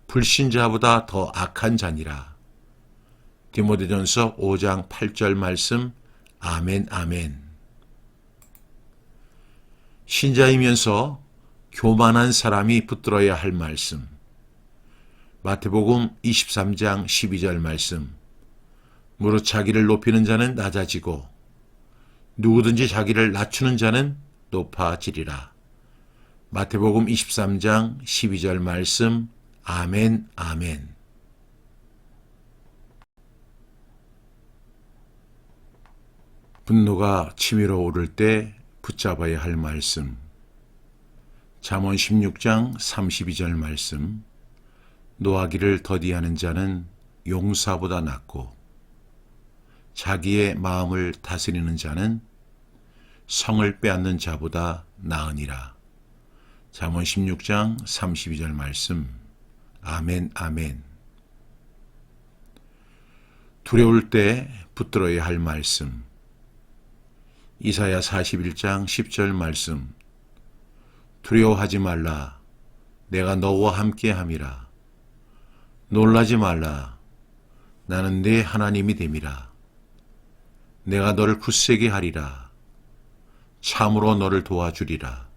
불신자보다 더 악한 자니라. 디모데전서 5장 8절 말씀. 아멘, 아멘. 신자이면서 교만한 사람이 붙들어야 할 말씀. 마태복음 23장 12절 말씀. 무릇 자기를 높이는 자는 낮아지고 누구든지 자기를 낮추는 자는 높아지리라. 마태복음 23장 12절 말씀. 아멘, 아멘. 분노가 치밀어 오를 때 붙잡아야 할 말씀. 잠언 16장 32절 말씀. 노하기를 더디하는 자는 용사보다 낫고 자기의 마음을 다스리는 자는 성을 빼앗는 자보다 나으니라. 잠언 16장 32절 말씀. 아멘, 아멘. 두려울 때 붙들어야 할 말씀. 이사야 41장 10절 말씀. 두려워하지 말라. 내가 너와 함께 함이라. 놀라지 말라. 나는 네 하나님이 됨이라. 내가 너를 굳세게 하리라. 참으로 너를 도와주리라.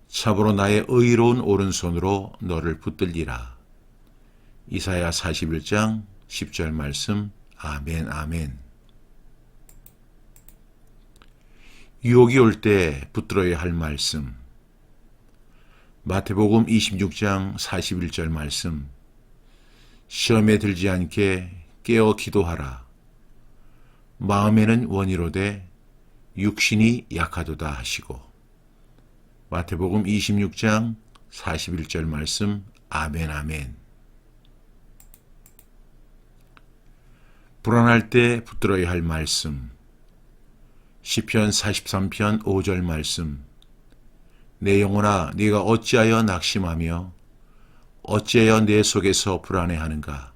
참으로 나의 의로운 오른손으로 너를 붙들리라. 이사야 41장 10절 말씀. 아멘, 아멘. 유혹이 올 때 붙들어야 할 말씀. 마태복음 26장 41절 말씀. 시험에 들지 않게 깨어 기도하라. 마음에는 원이로되 육신이 약하도다 하시고. 마태복음 26장 41절 말씀. 아멘, 아멘. 불안할 때 붙들어야 할 말씀. 시편 43편 5절 말씀. 내 영혼아, 네가 어찌하여 낙심하며 어찌하여 내 속에서 불안해하는가?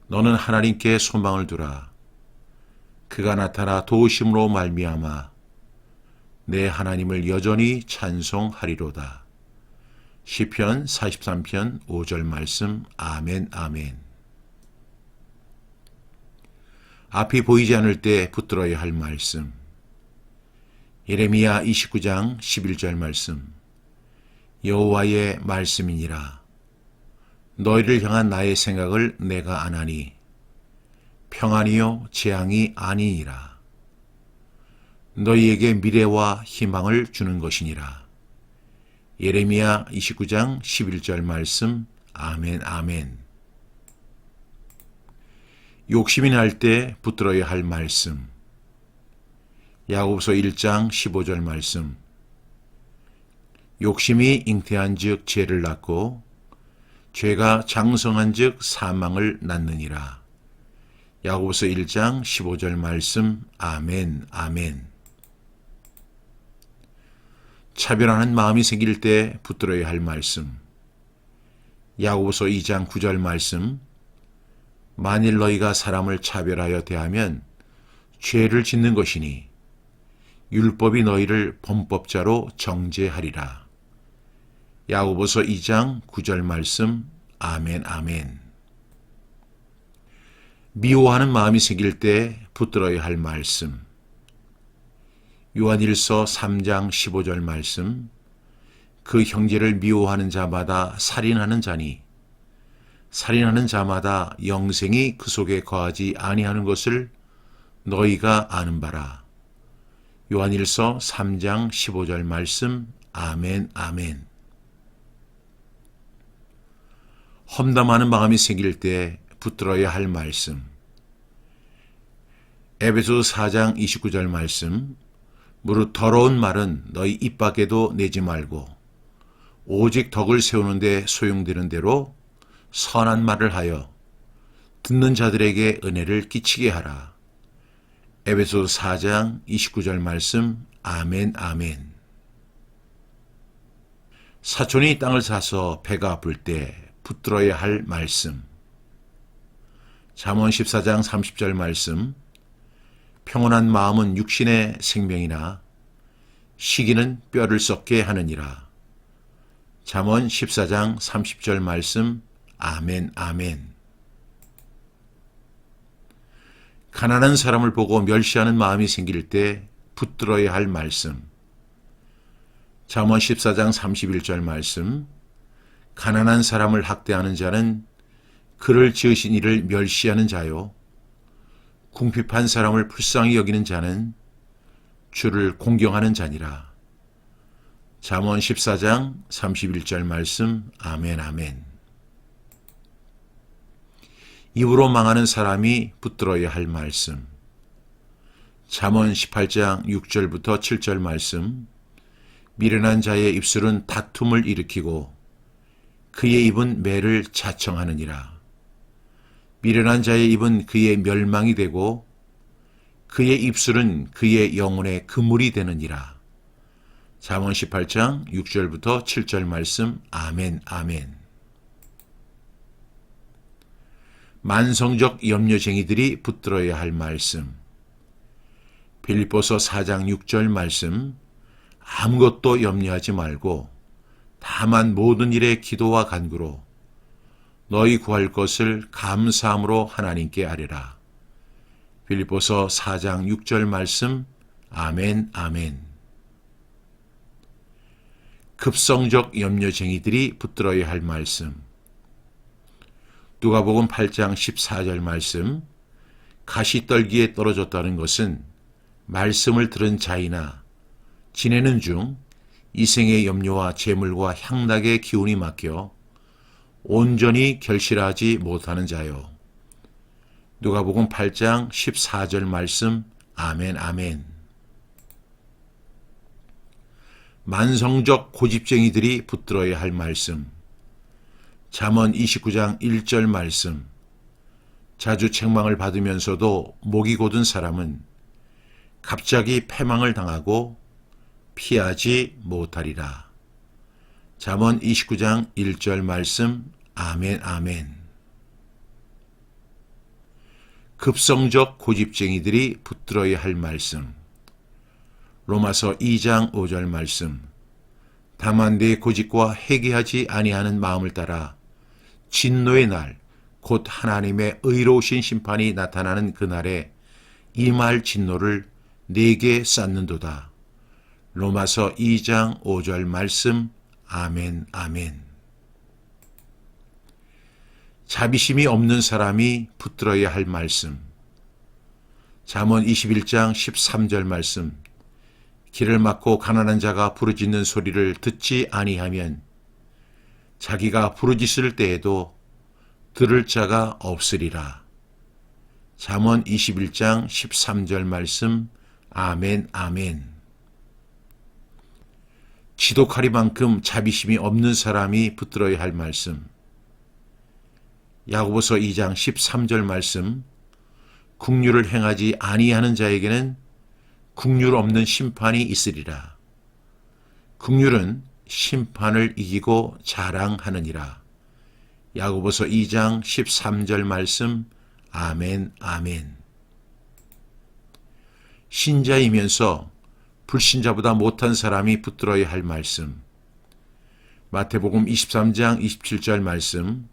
너는 하나님께 소망을 두라. 그가 나타나 도우심으로 말미암아 내 하나님을 여전히 찬송하리로다. 시편 43편 5절 말씀. 아멘, 아멘. 앞이 보이지 않을 때 붙들어야 할 말씀. 예레미야 29장 11절 말씀. 여호와의 말씀이니라. 너희를 향한 나의 생각을 내가 아나니 평안이요 재앙이 아니니라. 너희에게 미래와 희망을 주는 것이니라. 예레미야 29장 11절 말씀. 아멘, 아멘. 욕심이 날 때 붙들어야 할 말씀. 야고보서 1장 15절 말씀. 욕심이 잉태한 즉 죄를 낳고 죄가 장성한 즉 사망을 낳느니라. 야고보서 1장 15절 말씀. 아멘, 아멘. 차별하는 마음이 생길 때 붙들어야 할 말씀. 야고보서 2장 9절 말씀. 만일 너희가 사람을 차별하여 대하면 죄를 짓는 것이니 율법이 너희를 범법자로 정죄하리라. 야고보서 2장 9절 말씀. 아멘, 아멘. 미워하는 마음이 생길 때 붙들어야 할 말씀. 요한일서 3장 15절 말씀. 그 형제를 미워하는 자마다 살인하는 자니 살인하는 자마다 영생이 그 속에 거하지 아니하는 것을 너희가 아는 바라. 요한일서 3장 15절 말씀. 아멘, 아멘. 험담하는 마음이 생길 때 붙들어야 할 말씀. 에베소서 4장 29절 말씀. 무릇 더러운 말은 너희 입 밖에도 내지 말고 오직 덕을 세우는데 소용되는 대로 선한 말을 하여 듣는 자들에게 은혜를 끼치게 하라. 에베소서 4장 29절 말씀. 아멘, 아멘. 사촌이 땅을 사서 배가 아플 때 붙들어야 할 말씀. 잠언 14장 30절 말씀. 평온한 마음은 육신의 생명이나 시기는 뼈를 썩게 하느니라. 잠언 14장 30절 말씀. 아멘, 아멘. 가난한 사람을 보고 멸시하는 마음이 생길 때 붙들어야 할 말씀. 잠언 14장 31절 말씀. 가난한 사람을 학대하는 자는 그를 지으신 이를 멸시하는 자요. 궁핍한 사람을 불쌍히 여기는 자는 주를 공경하는 자니라. 잠언 14장 31절 말씀. 아멘, 아멘. 입으로 망하는 사람이 붙들어야 할 말씀. 잠언 18장 6절부터 7절 말씀. 미련한 자의 입술은 다툼을 일으키고 그의 입은 매를 자청하느니라. 미련한 자의 입은 그의 멸망이 되고 그의 입술은 그의 영혼의 그물이 되느니라. 잠언 18장 6절부터 7절 말씀. 아멘, 아멘. 만성적 염려쟁이들이 붙들어야 할 말씀. 빌립보서 4장 6절 말씀. 아무것도 염려하지 말고 다만 모든 일에 기도와 간구로 너희 구할 것을 감사함으로 하나님께 아뢰라. 빌립보서 4장 6절 말씀. 아멘, 아멘. 급성적 염려쟁이들이 붙들어야 할 말씀. 누가복음 8장 14절 말씀. 가시떨기에 떨어졌다는 것은 말씀을 들은 자이나 지내는 중 이생의 염려와 재물과 향락의 기운이 막혀 온전히 결실하지 못하는 자요. 누가복음 8장 14절 말씀. 아멘, 아멘. 만성적 고집쟁이들이 붙들어야 할 말씀. 잠언 29장 1절 말씀. 자주 책망을 받으면서도 목이 곧은 사람은 갑자기 패망을 당하고 피하지 못하리라. 잠언 29장 1절 말씀. 아멘, 아멘. 급성적 고집쟁이들이 붙들어야 할 말씀. 로마서 2장 5절 말씀. 다만 내 고집과 회개하지 아니하는 마음을 따라 진노의 날, 곧 하나님의 의로우신 심판이 나타나는 그날에 임할 진노를 내게 쌓는도다. 로마서 2장 5절 말씀. 아멘, 아멘. 자비심이 없는 사람이 붙들어야 할 말씀. 잠언 21장 13절 말씀. 길을 막고 가난한 자가 부르짖는 소리를 듣지 아니하면 자기가 부르짖을 때에도 들을 자가 없으리라. 잠언 21장 13절 말씀. 아멘, 아멘. 지독하리만큼 자비심이 없는 사람이 붙들어야 할 말씀. 야고보서 2장 13절 말씀. 긍휼을 행하지 아니하는 자에게는 긍휼 없는 심판이 있으리라. 긍휼은 심판을 이기고 자랑하느니라. 야고보서 2장 13절 말씀. 아멘, 아멘. 신자이면서 불신자보다 못한 사람이 붙들어야 할 말씀. 마태복음 23장 27절 말씀.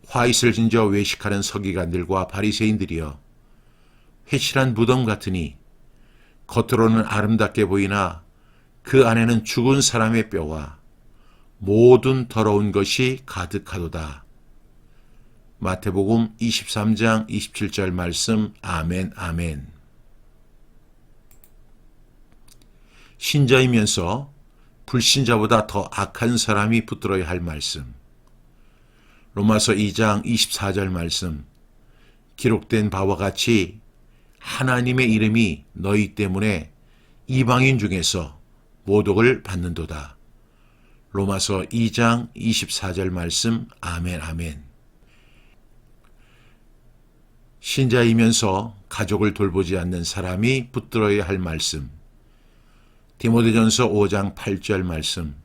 화잇을 진저 외식하는 서기관들과 바리새인들이여, 회칠한 무덤 같으니 겉으로는 아름답게 보이나 그 안에는 죽은 사람의 뼈와 모든 더러운 것이 가득하도다. 마태복음 23장 27절 말씀. 아멘, 아멘. 신자이면서 불신자보다 더 악한 사람이 붙들어야 할 말씀. 로마서 2장 24절 말씀. 기록된 바와 같이 하나님의 이름이 너희 때문에 이방인 중에서 모독을 받는도다. 로마서 2장 24절 말씀. 아멘, 아멘. 신자이면서 가족을 돌보지 않는 사람이 붙들어야 할 말씀. 디모데전서 5장 8절 말씀.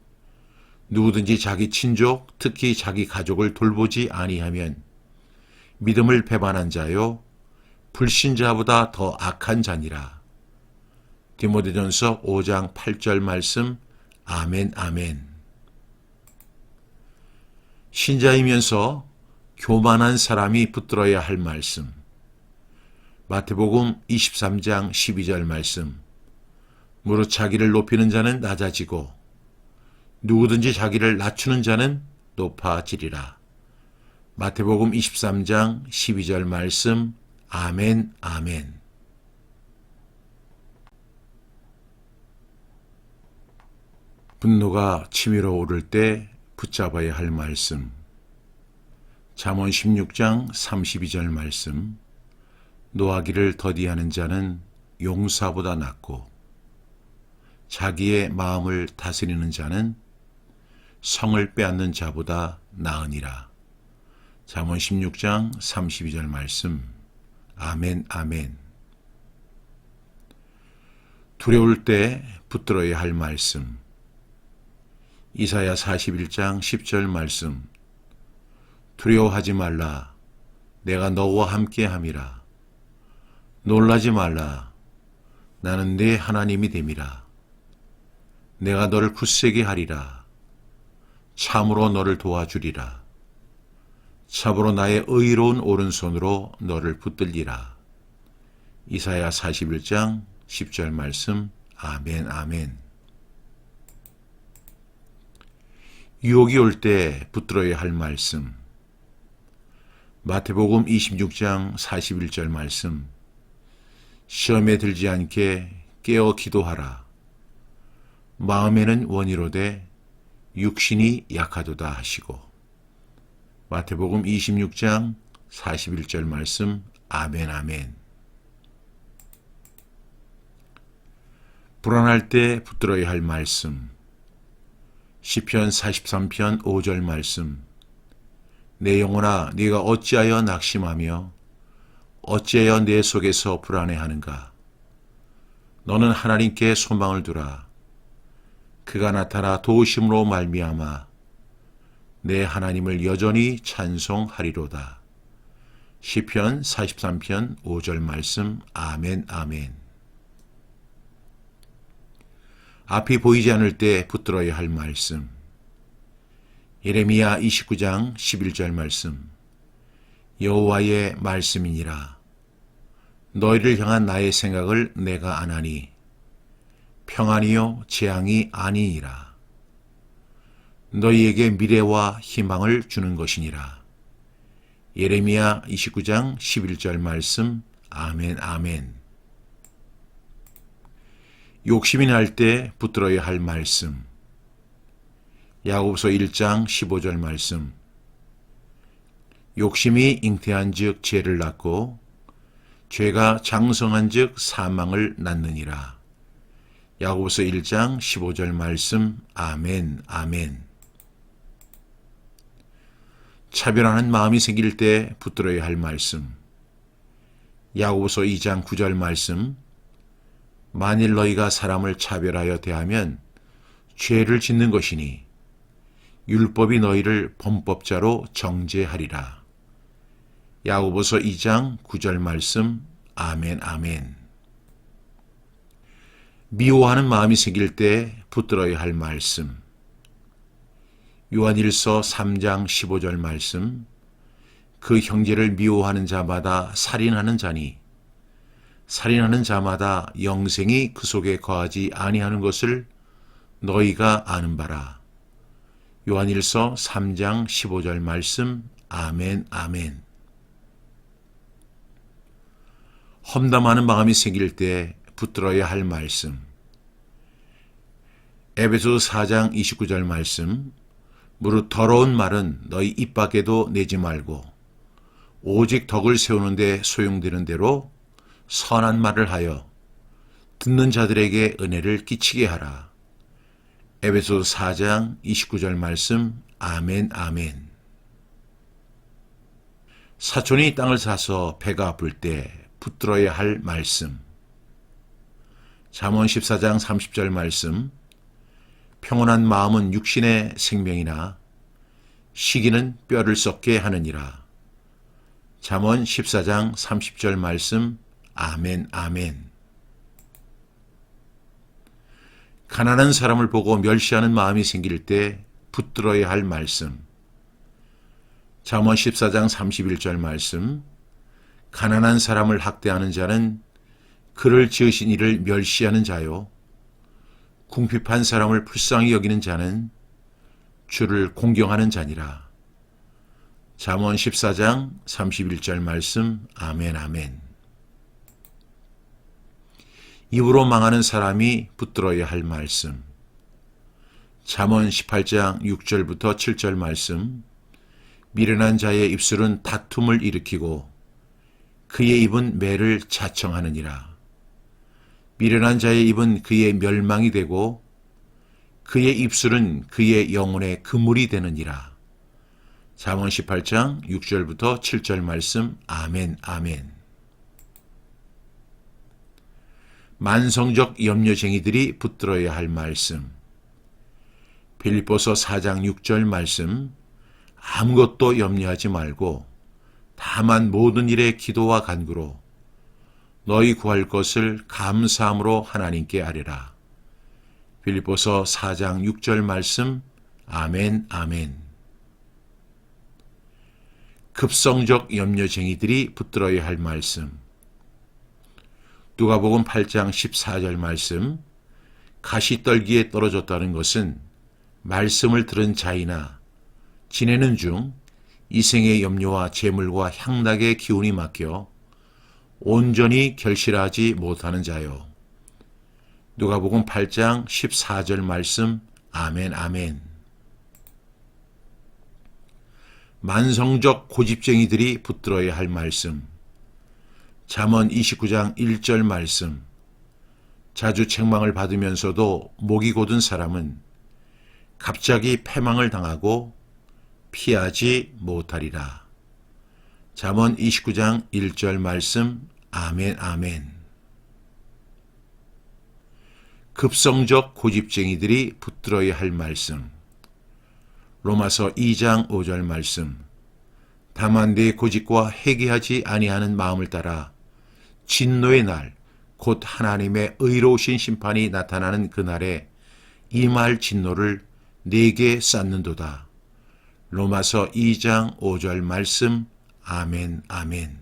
누구든지 자기 친족, 특히 자기 가족을 돌보지 아니하면 믿음을 배반한 자요 불신자보다 더 악한 자니라. 디모데전서 5장 8절 말씀. 아멘, 아멘. 신자이면서 교만한 사람이 붙들어야 할 말씀. 마태복음 23장 12절 말씀. 무릇 자기를 높이는 자는 낮아지고 누구든지 자기를 낮추는 자는 높아지리라. 마태복음 23장 12절 말씀. 아멘, 아멘. 분노가 치밀어 오를 때 붙잡아야 할 말씀. 잠언 16장 32절 말씀. 노하기를 더디하는 자는 용사보다 낫고 자기의 마음을 다스리는 자는 성을 빼앗는 자보다 나으니라. 잠언 16장 32절 말씀. 아멘, 아멘. 두려울 때 붙들어야 할 말씀. 이사야 41장 10절 말씀. 두려워하지 말라. 내가 너와 함께 함이라. 놀라지 말라. 나는 네 하나님이 됨이라. 내가 너를 굳세게 하리라. 참으로 너를 도와주리라. 참으로 나의 의로운 오른손으로 너를 붙들리라. 이사야 41장 10절 말씀. 아멘, 아멘. 유혹이 올 때 붙들어야 할 말씀. 마태복음 26장 41절 말씀. 시험에 들지 않게 깨어 기도하라. 마음에는 원이로되 육신이 약하도다 하시고. 마태복음 26장 41절 말씀. 아멘, 아멘. 불안할 때 붙들어야 할 말씀. 시편 43편 5절 말씀. 내 영혼아, 네가 어찌하여 낙심하며 어찌하여 내 속에서 불안해하는가? 너는 하나님께 소망을 두라. 그가 나타나 도우심으로 말미암아 내 하나님을 여전히 찬송하리로다. 시편 43편 5절 말씀. 아멘, 아멘. 앞이 보이지 않을 때 붙들어야 할 말씀. 예레미야 29장 11절 말씀. 여호와의 말씀이니라. 너희를 향한 나의 생각을 내가 아나니 평안이요 재앙이 아니니라. 너희에게 미래와 희망을 주는 것이니라. 예레미야 29장 11절 말씀. 아멘, 아멘. 욕심이 날 때 붙들어야 할 말씀. 야고보서 1장 15절 말씀. 욕심이 잉태한 즉 죄를 낳고 죄가 장성한 즉 사망을 낳느니라. 야고보서 1장 15절 말씀. 아멘, 아멘. 차별하는 마음이 생길 때 붙들어야 할 말씀. 야고보서 2장 9절 말씀. 만일 너희가 사람을 차별하여 대하면 죄를 짓는 것이니 율법이 너희를 범법자로 정죄하리라. 야고보서 2장 9절 말씀. 아멘, 아멘. 미워하는 마음이 생길 때 붙들어야 할 말씀. 요한일서 3장 15절 말씀. 그 형제를 미워하는 자마다 살인하는 자니 살인하는 자마다 영생이 그 속에 거하지 아니하는 것을 너희가 아는 바라. 요한일서 3장 15절 말씀. 아멘, 아멘. 험담하는 마음이 생길 때 붙들어야 할 말씀. 에베소서 4장 29절 말씀. 무릇 더러운 말은 너희 입 밖에도 내지 말고 오직 덕을 세우는데 소용되는 대로 선한 말을 하여 듣는 자들에게 은혜를 끼치게 하라. 에베소서 4장 29절 말씀. 아멘, 아멘. 사촌이 땅을 사서 배가 아플 때 붙들어야 할 말씀. 잠언 14장 30절 말씀. 평온한 마음은 육신의 생명이나 시기는 뼈를 썩게 하느니라. 잠언 14장 30절 말씀. 아멘, 아멘. 가난한 사람을 보고 멸시하는 마음이 생길 때 붙들어야 할 말씀. 잠언 14장 31절 말씀. 가난한 사람을 학대하는 자는 그를 지으신 이를 멸시하는 자요. 궁핍한 사람을 불쌍히 여기는 자는 주를 공경하는 자니라. 잠언 14장 31절 말씀. 아멘, 아멘. 입으로 망하는 사람이 붙들어야 할 말씀. 잠언 18장 6절부터 7절 말씀. 미련한 자의 입술은 다툼을 일으키고 그의 입은 매를 자청하느니라. 미련한 자의 입은 그의 멸망이 되고 그의 입술은 그의 영혼의 그물이 되느니라. 잠언 18장 6절부터 7절 말씀. 아멘, 아멘. 만성적 염려쟁이들이 붙들어야 할 말씀. 빌립보서 4장 6절 말씀. 아무것도 염려하지 말고 다만 모든 일에 기도와 간구로 너희 구할 것을 감사함으로 하나님께 아뢰라. 빌립보서 4장 6절 말씀. 아멘, 아멘. 급성적 염려쟁이들이 붙들어야 할 말씀. 누가복음 8장 14절 말씀. 가시떨기에 떨어졌다는 것은 말씀을 들은 자이나 지내는 중 이생의 염려와 재물과 향락의 기운이 막혀 온전히 결실하지 못하는 자요. 누가복음 8장 14절 말씀. 아멘, 아멘. 만성적 고집쟁이들이 붙들어야 할 말씀. 잠언 29장 1절 말씀. 자주 책망을 받으면서도 목이 곧은 사람은 갑자기 패망을 당하고 피하지 못하리라. 잠언 29장 1절 말씀. 아멘 아멘. 급성적 고집쟁이들이 붙들어야 할 말씀. 로마서 2장 5절 말씀. 다만 내 고집과 회개하지 아니하는 마음을 따라 진노의 날, 곧 하나님의 의로우신 심판이 나타나는 그날에 임할 진노를 내게 쌓는도다. 로마서 2장 5절 말씀. 아멘 아멘.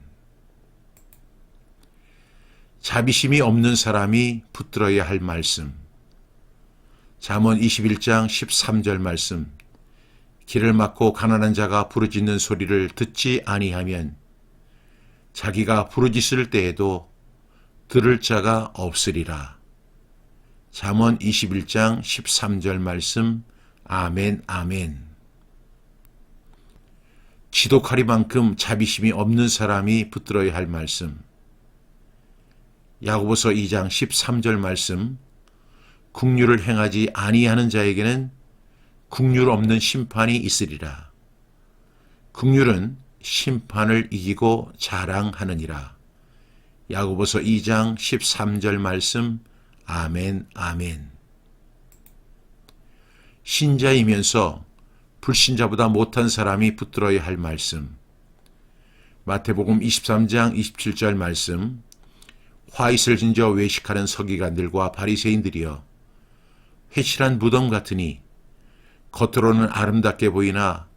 자비심이 없는 사람이 붙들어야 할 말씀. 잠언 21장 13절 말씀. 길을 막고 가난한 자가 부르짖는 소리를 듣지 아니하면 자기가 부르짖을 때에도 들을 자가 없으리라. 잠언 21장 13절 말씀. 아멘 아멘. 지독하리만큼 자비심이 없는 사람이 붙들어야 할 말씀. 야고보서 2장 13절 말씀. 긍휼을 행하지 아니하는 자에게는 긍휼 없는 심판이 있으리라. 긍휼은 심판을 이기고 자랑하느니라. 야고보서 2장 13절 말씀. 아멘 아멘. 신자이면서 불신자보다 못한 사람이 붙들어야 할 말씀. 마태복음 23장 27절 말씀. 화잇을 진저 외식하는 서기관들과 바리새인들이여, 회칠한 무덤 같으니 겉으로는 아름답게 보이나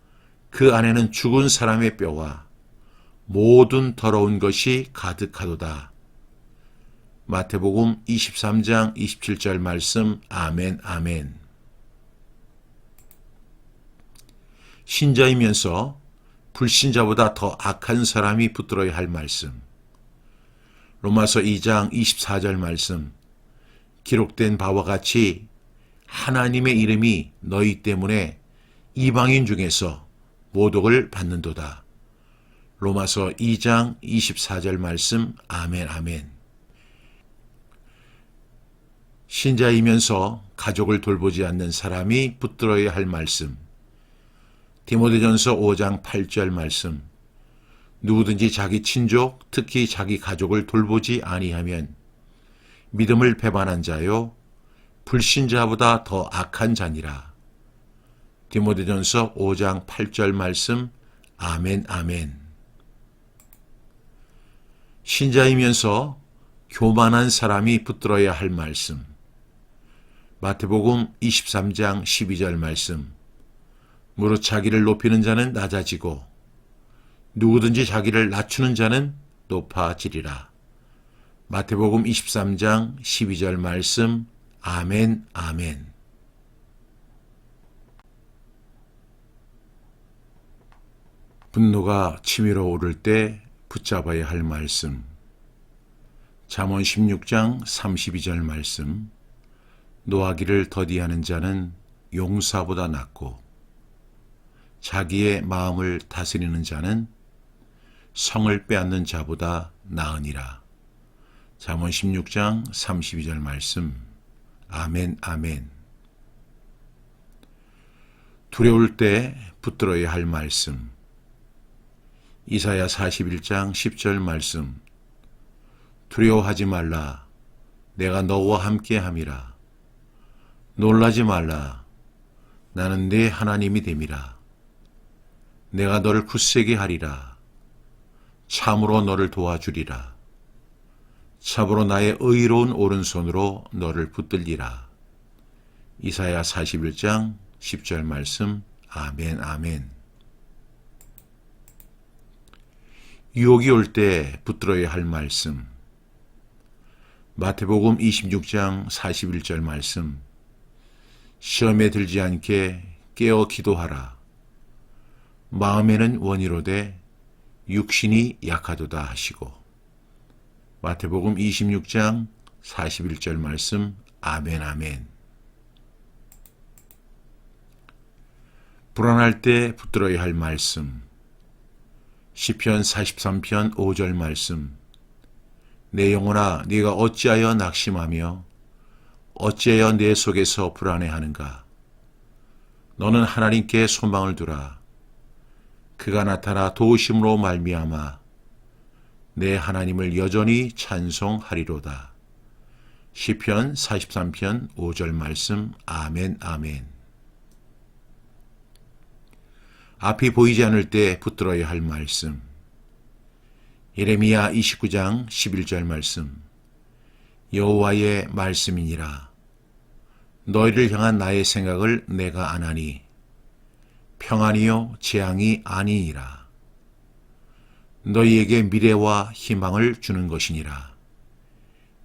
그 안에는 죽은 사람의 뼈와 모든 더러운 것이 가득하도다. 마태복음 23장 27절 말씀. 아멘 아멘. 신자이면서 불신자보다 더 악한 사람이 붙들어야 할 말씀. 로마서 2장 24절 말씀. 기록된 바와 같이 하나님의 이름이 너희 때문에 이방인 중에서 모독을 받는도다. 로마서 2장 24절 말씀. 아멘 아멘. 신자이면서 가족을 돌보지 않는 사람이 붙들어야 할 말씀. 디모데전서 5장 8절 말씀. 누구든지 자기 친족, 특히 자기 가족을 돌보지 아니하면 믿음을 배반한 자요 불신자보다 더 악한 자니라. 디모데전서 5장 8절 말씀. 아멘 아멘. 신자이면서 교만한 사람이 붙들어야 할 말씀. 마태복음 23장 12절 말씀. 무릇 자기를 높이는 자는 낮아지고 누구든지 자기를 낮추는 자는 높아지리라. 마태복음 23장 12절 말씀. 아멘 아멘. 분노가 치밀어 오를 때 붙잡아야 할 말씀. 잠언 16장 32절 말씀. 노하기를 더디하는 자는 용사보다 낫고 자기의 마음을 다스리는 자는 성을 빼앗는 자보다 나으니라. 잠언 16장 32절 말씀. 아멘 아멘. 두려울 때 붙들어야 할 말씀. 이사야 41장 10절 말씀. 두려워하지 말라. 내가 너와 함께함이라. 놀라지 말라. 나는 네 하나님이 됨이라. 내가 너를 굳세게 하리라. 참으로 너를 도와주리라. 참으로 나의 의로운 오른손으로 너를 붙들리라. 이사야 41장 10절 말씀. 아멘 아멘. 유혹이 올 때 붙들어야 할 말씀. 마태복음 26장 41절 말씀. 시험에 들지 않게 깨어 기도하라. 마음에는 원이로되 육신이 약하도다 하시고. 마태복음 26장 41절 말씀. 아멘 아멘. 불안할 때 붙들어야 할 말씀. 시편 43편 5절 말씀. 내 영혼아, 네가 어찌하여 낙심하며 어찌하여 내 속에서 불안해하는가. 너는 하나님께 소망을 두라. 그가 나타나 도우심으로 말미암아 내 하나님을 여전히 찬송하리로다. 시편 43편 5절 말씀. 아멘 아멘. 앞이 보이지 않을 때 붙들어야 할 말씀. 예레미야 29장 11절 말씀. 여호와의 말씀이니라. 너희를 향한 나의 생각을 내가 아나니 평안이요 재앙이 아니니라. 너희에게 미래와 희망을 주는 것이니라.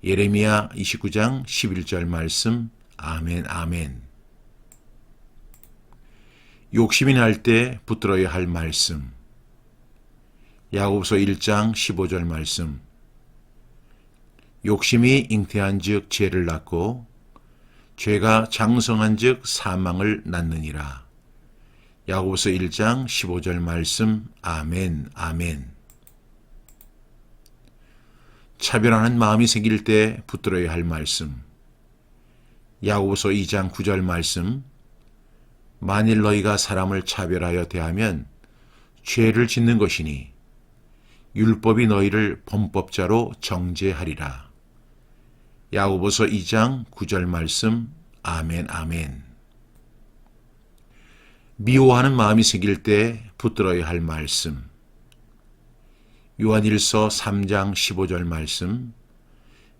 예레미야 29장 11절 말씀. 아멘 아멘. 욕심이 날 때 붙들어야 할 말씀. 야고보서 1장 15절 말씀. 욕심이 잉태한 즉 죄를 낳고 죄가 장성한 즉 사망을 낳느니라. 야고보서 1장 15절 말씀. 아멘 아멘. 차별하는 마음이 생길 때 붙들어야 할 말씀. 야고보서 2장 9절 말씀. 만일 너희가 사람을 차별하여 대하면 죄를 짓는 것이니 율법이 너희를 범법자로 정죄하리라. 야고보서 2장 9절 말씀. 아멘 아멘. 미워하는 마음이 생길 때 붙들어야 할 말씀. 요한일서 3장 15절 말씀.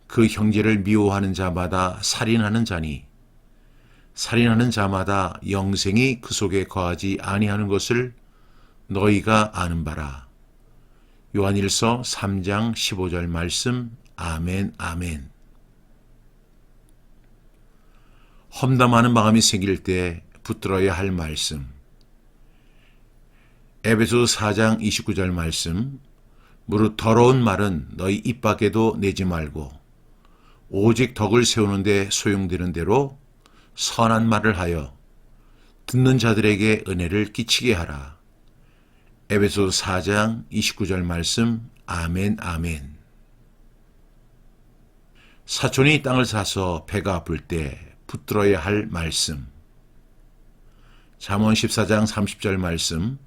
그 형제를 미워하는 자마다 살인하는 자니 살인하는 자마다 영생이 그 속에 거하지 아니하는 것을 너희가 아는 바라. 요한일서 3장 15절 말씀. 아멘 아멘. 험담하는 마음이 생길 때 붙들어야 할 말씀. 에베소서 4장 29절 말씀. 무릇 더러운 말은 너희 입 밖에도 내지 말고 오직 덕을 세우는데 소용되는 대로 선한 말을 하여 듣는 자들에게 은혜를 끼치게 하라. 에베소서 4장 29절 말씀. 아멘 아멘. 사촌이 땅을 사서 배가 아플 때 붙들어야 할 말씀. 잠언 14장 30절 말씀.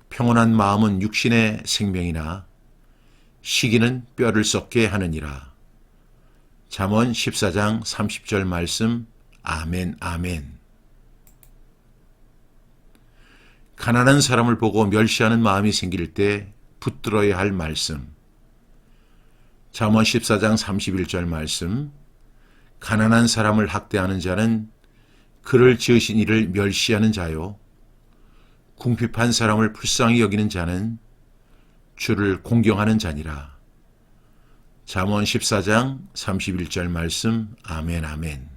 평온한 마음은 육신의 생명이나 시기는 뼈를 썩게 하느니라. 잠언 14장 30절 말씀. 아멘 아멘. 가난한 사람을 보고 멸시하는 마음이 생길 때 붙들어야 할 말씀. 잠언 14장 31절 말씀. 가난한 사람을 학대하는 자는 그를 지으신 이를 멸시하는 자요 궁핍한 사람을 불쌍히 여기는 자는 주를 공경하는 자니라. 잠언 14장 31절 말씀. 아멘 아멘.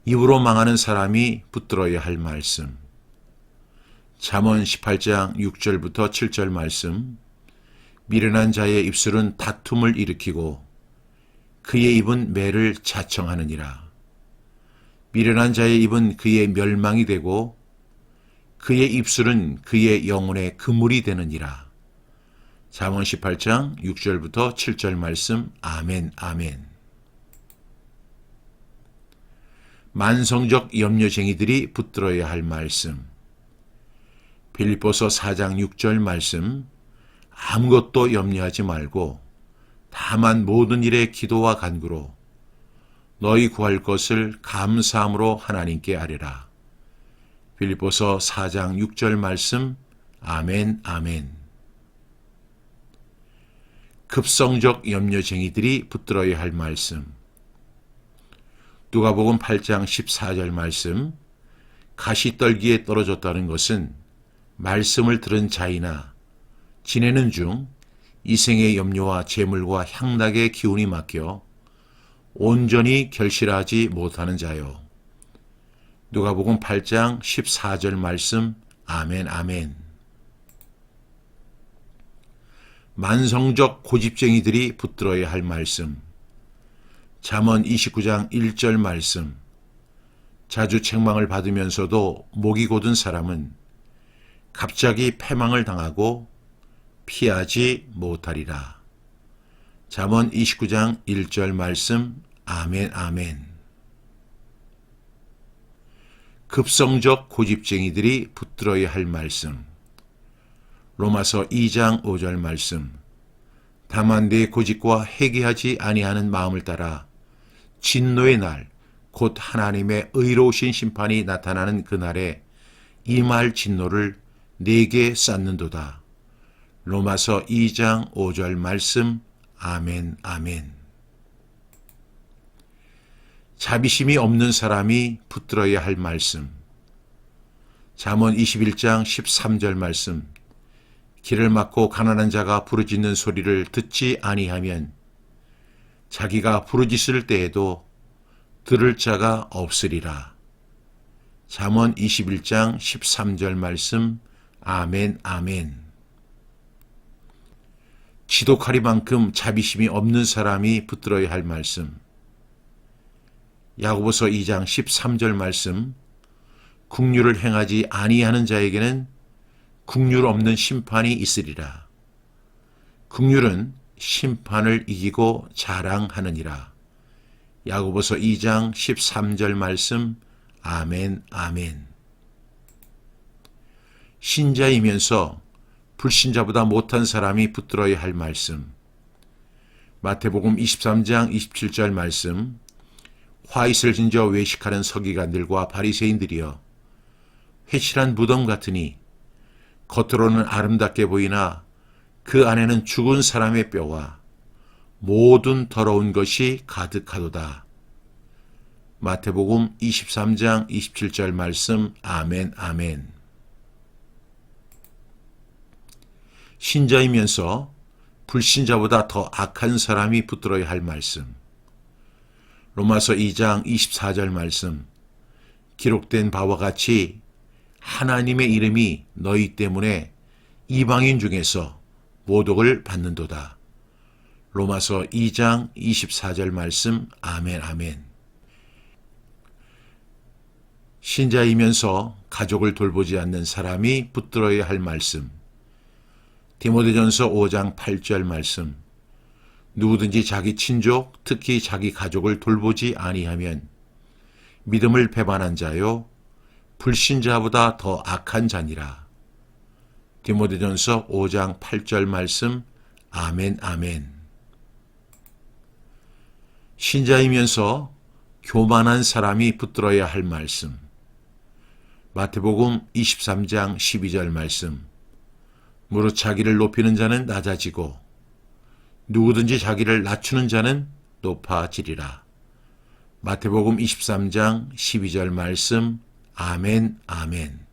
입으로 망하는 사람이 붙들어야 할 말씀. 잠언 18장 6절부터 7절 말씀. 미련한 자의 입술은 다툼을 일으키고 그의 입은 매를 자청하느니라. 미련한 자의 입은 그의 멸망이 되고 그의 입술은 그의 영혼의 그물이 되느니라. 잠언 18장 6절부터 7절 말씀. 아멘 아멘. 만성적 염려쟁이들이 붙들어야 할 말씀. 빌립보서 4장 6절 말씀. 아무것도 염려하지 말고 다만 모든 일에 기도와 간구로 너희 구할 것을 감사함으로 하나님께 아뢰라. 빌립보서 4장 6절 말씀. 아멘 아멘. 급성적 염려쟁이들이 붙들어야 할 말씀. 누가복음 8장 14절 말씀. 가시떨기에 떨어졌다는 것은 말씀을 들은 자이나 지내는 중 이생의 염려와 재물과 향락의 기운이 막혀 온전히 결실하지 못하는 자요. 누가복음 8장 14절 말씀. 아멘 아멘. 만성적 고집쟁이들이 붙들어야 할 말씀. 잠언 29장 1절 말씀. 자주 책망을 받으면서도 목이 곧은 사람은 갑자기 패망을 당하고 피하지 못하리라. 잠언 29장 1절 말씀. 아멘 아멘. 급성적 고집쟁이들이 붙들어야 할 말씀. 로마서 2장 5절 말씀. 다만 내 고집과 회개하지 아니하는 마음을 따라 진노의 날, 곧 하나님의 의로우신 심판이 나타나는 그날에 임할 진노를 내게 쌓는도다. 로마서 2장 5절 말씀. 아멘, 아멘. 자비심이 없는 사람이 붙들어야 할 말씀. 잠언 21장 13절 말씀. 길을 막고 가난한 자가 부르짖는 소리를 듣지 아니하면 자기가 부르짖을 때에도 들을 자가 없으리라. 잠언 21장 13절 말씀. 아멘, 아멘. 지독하리만큼 자비심이 없는 사람이 붙들어야 할 말씀. 야고보서 2장 13절 말씀. 긍휼을 행하지 아니하는 자에게는 긍휼 없는 심판이 있으리라. 긍휼은 심판을 이기고 자랑하느니라. 야고보서 2장 13절 말씀. 아멘, 아멘. 신자이면서 불신자보다 못한 사람이 붙들어야 할 말씀. 마태복음 23장 27절 말씀. 화잇을 진저 외식하는 서기관들과 바리새인들이여, 회칠한 무덤 같으니 겉으로는 아름답게 보이나 그 안에는 죽은 사람의 뼈와 모든 더러운 것이 가득하도다. 마태복음 23장 27절 말씀. 아멘, 아멘. 신자이면서 불신자보다 더 악한 사람이 붙들어야 할 말씀. 로마서 2장 24절 말씀. 기록된 바와 같이 하나님의 이름이 너희 때문에 이방인 중에서 모독을 받는도다. 로마서 2장 24절 말씀. 아멘, 아멘. 신자이면서 가족을 돌보지 않는 사람이 붙들어야 할 말씀. 디모데전서 5장 8절 말씀. 누구든지 자기 친족, 특히 자기 가족을 돌보지 아니하면 믿음을 배반한 자요 불신자보다 더 악한 자니라. 디모데전서 5장 8절 말씀. 아멘, 아멘. 신자이면서 교만한 사람이 붙들어야 할 말씀. 마태복음 23장 12절 말씀. 무릇 자기를 높이는 자는 낮아지고 누구든지 자기를 낮추는 자는 높아지리라. 마태복음 23장 12절 말씀. 아멘, 아멘.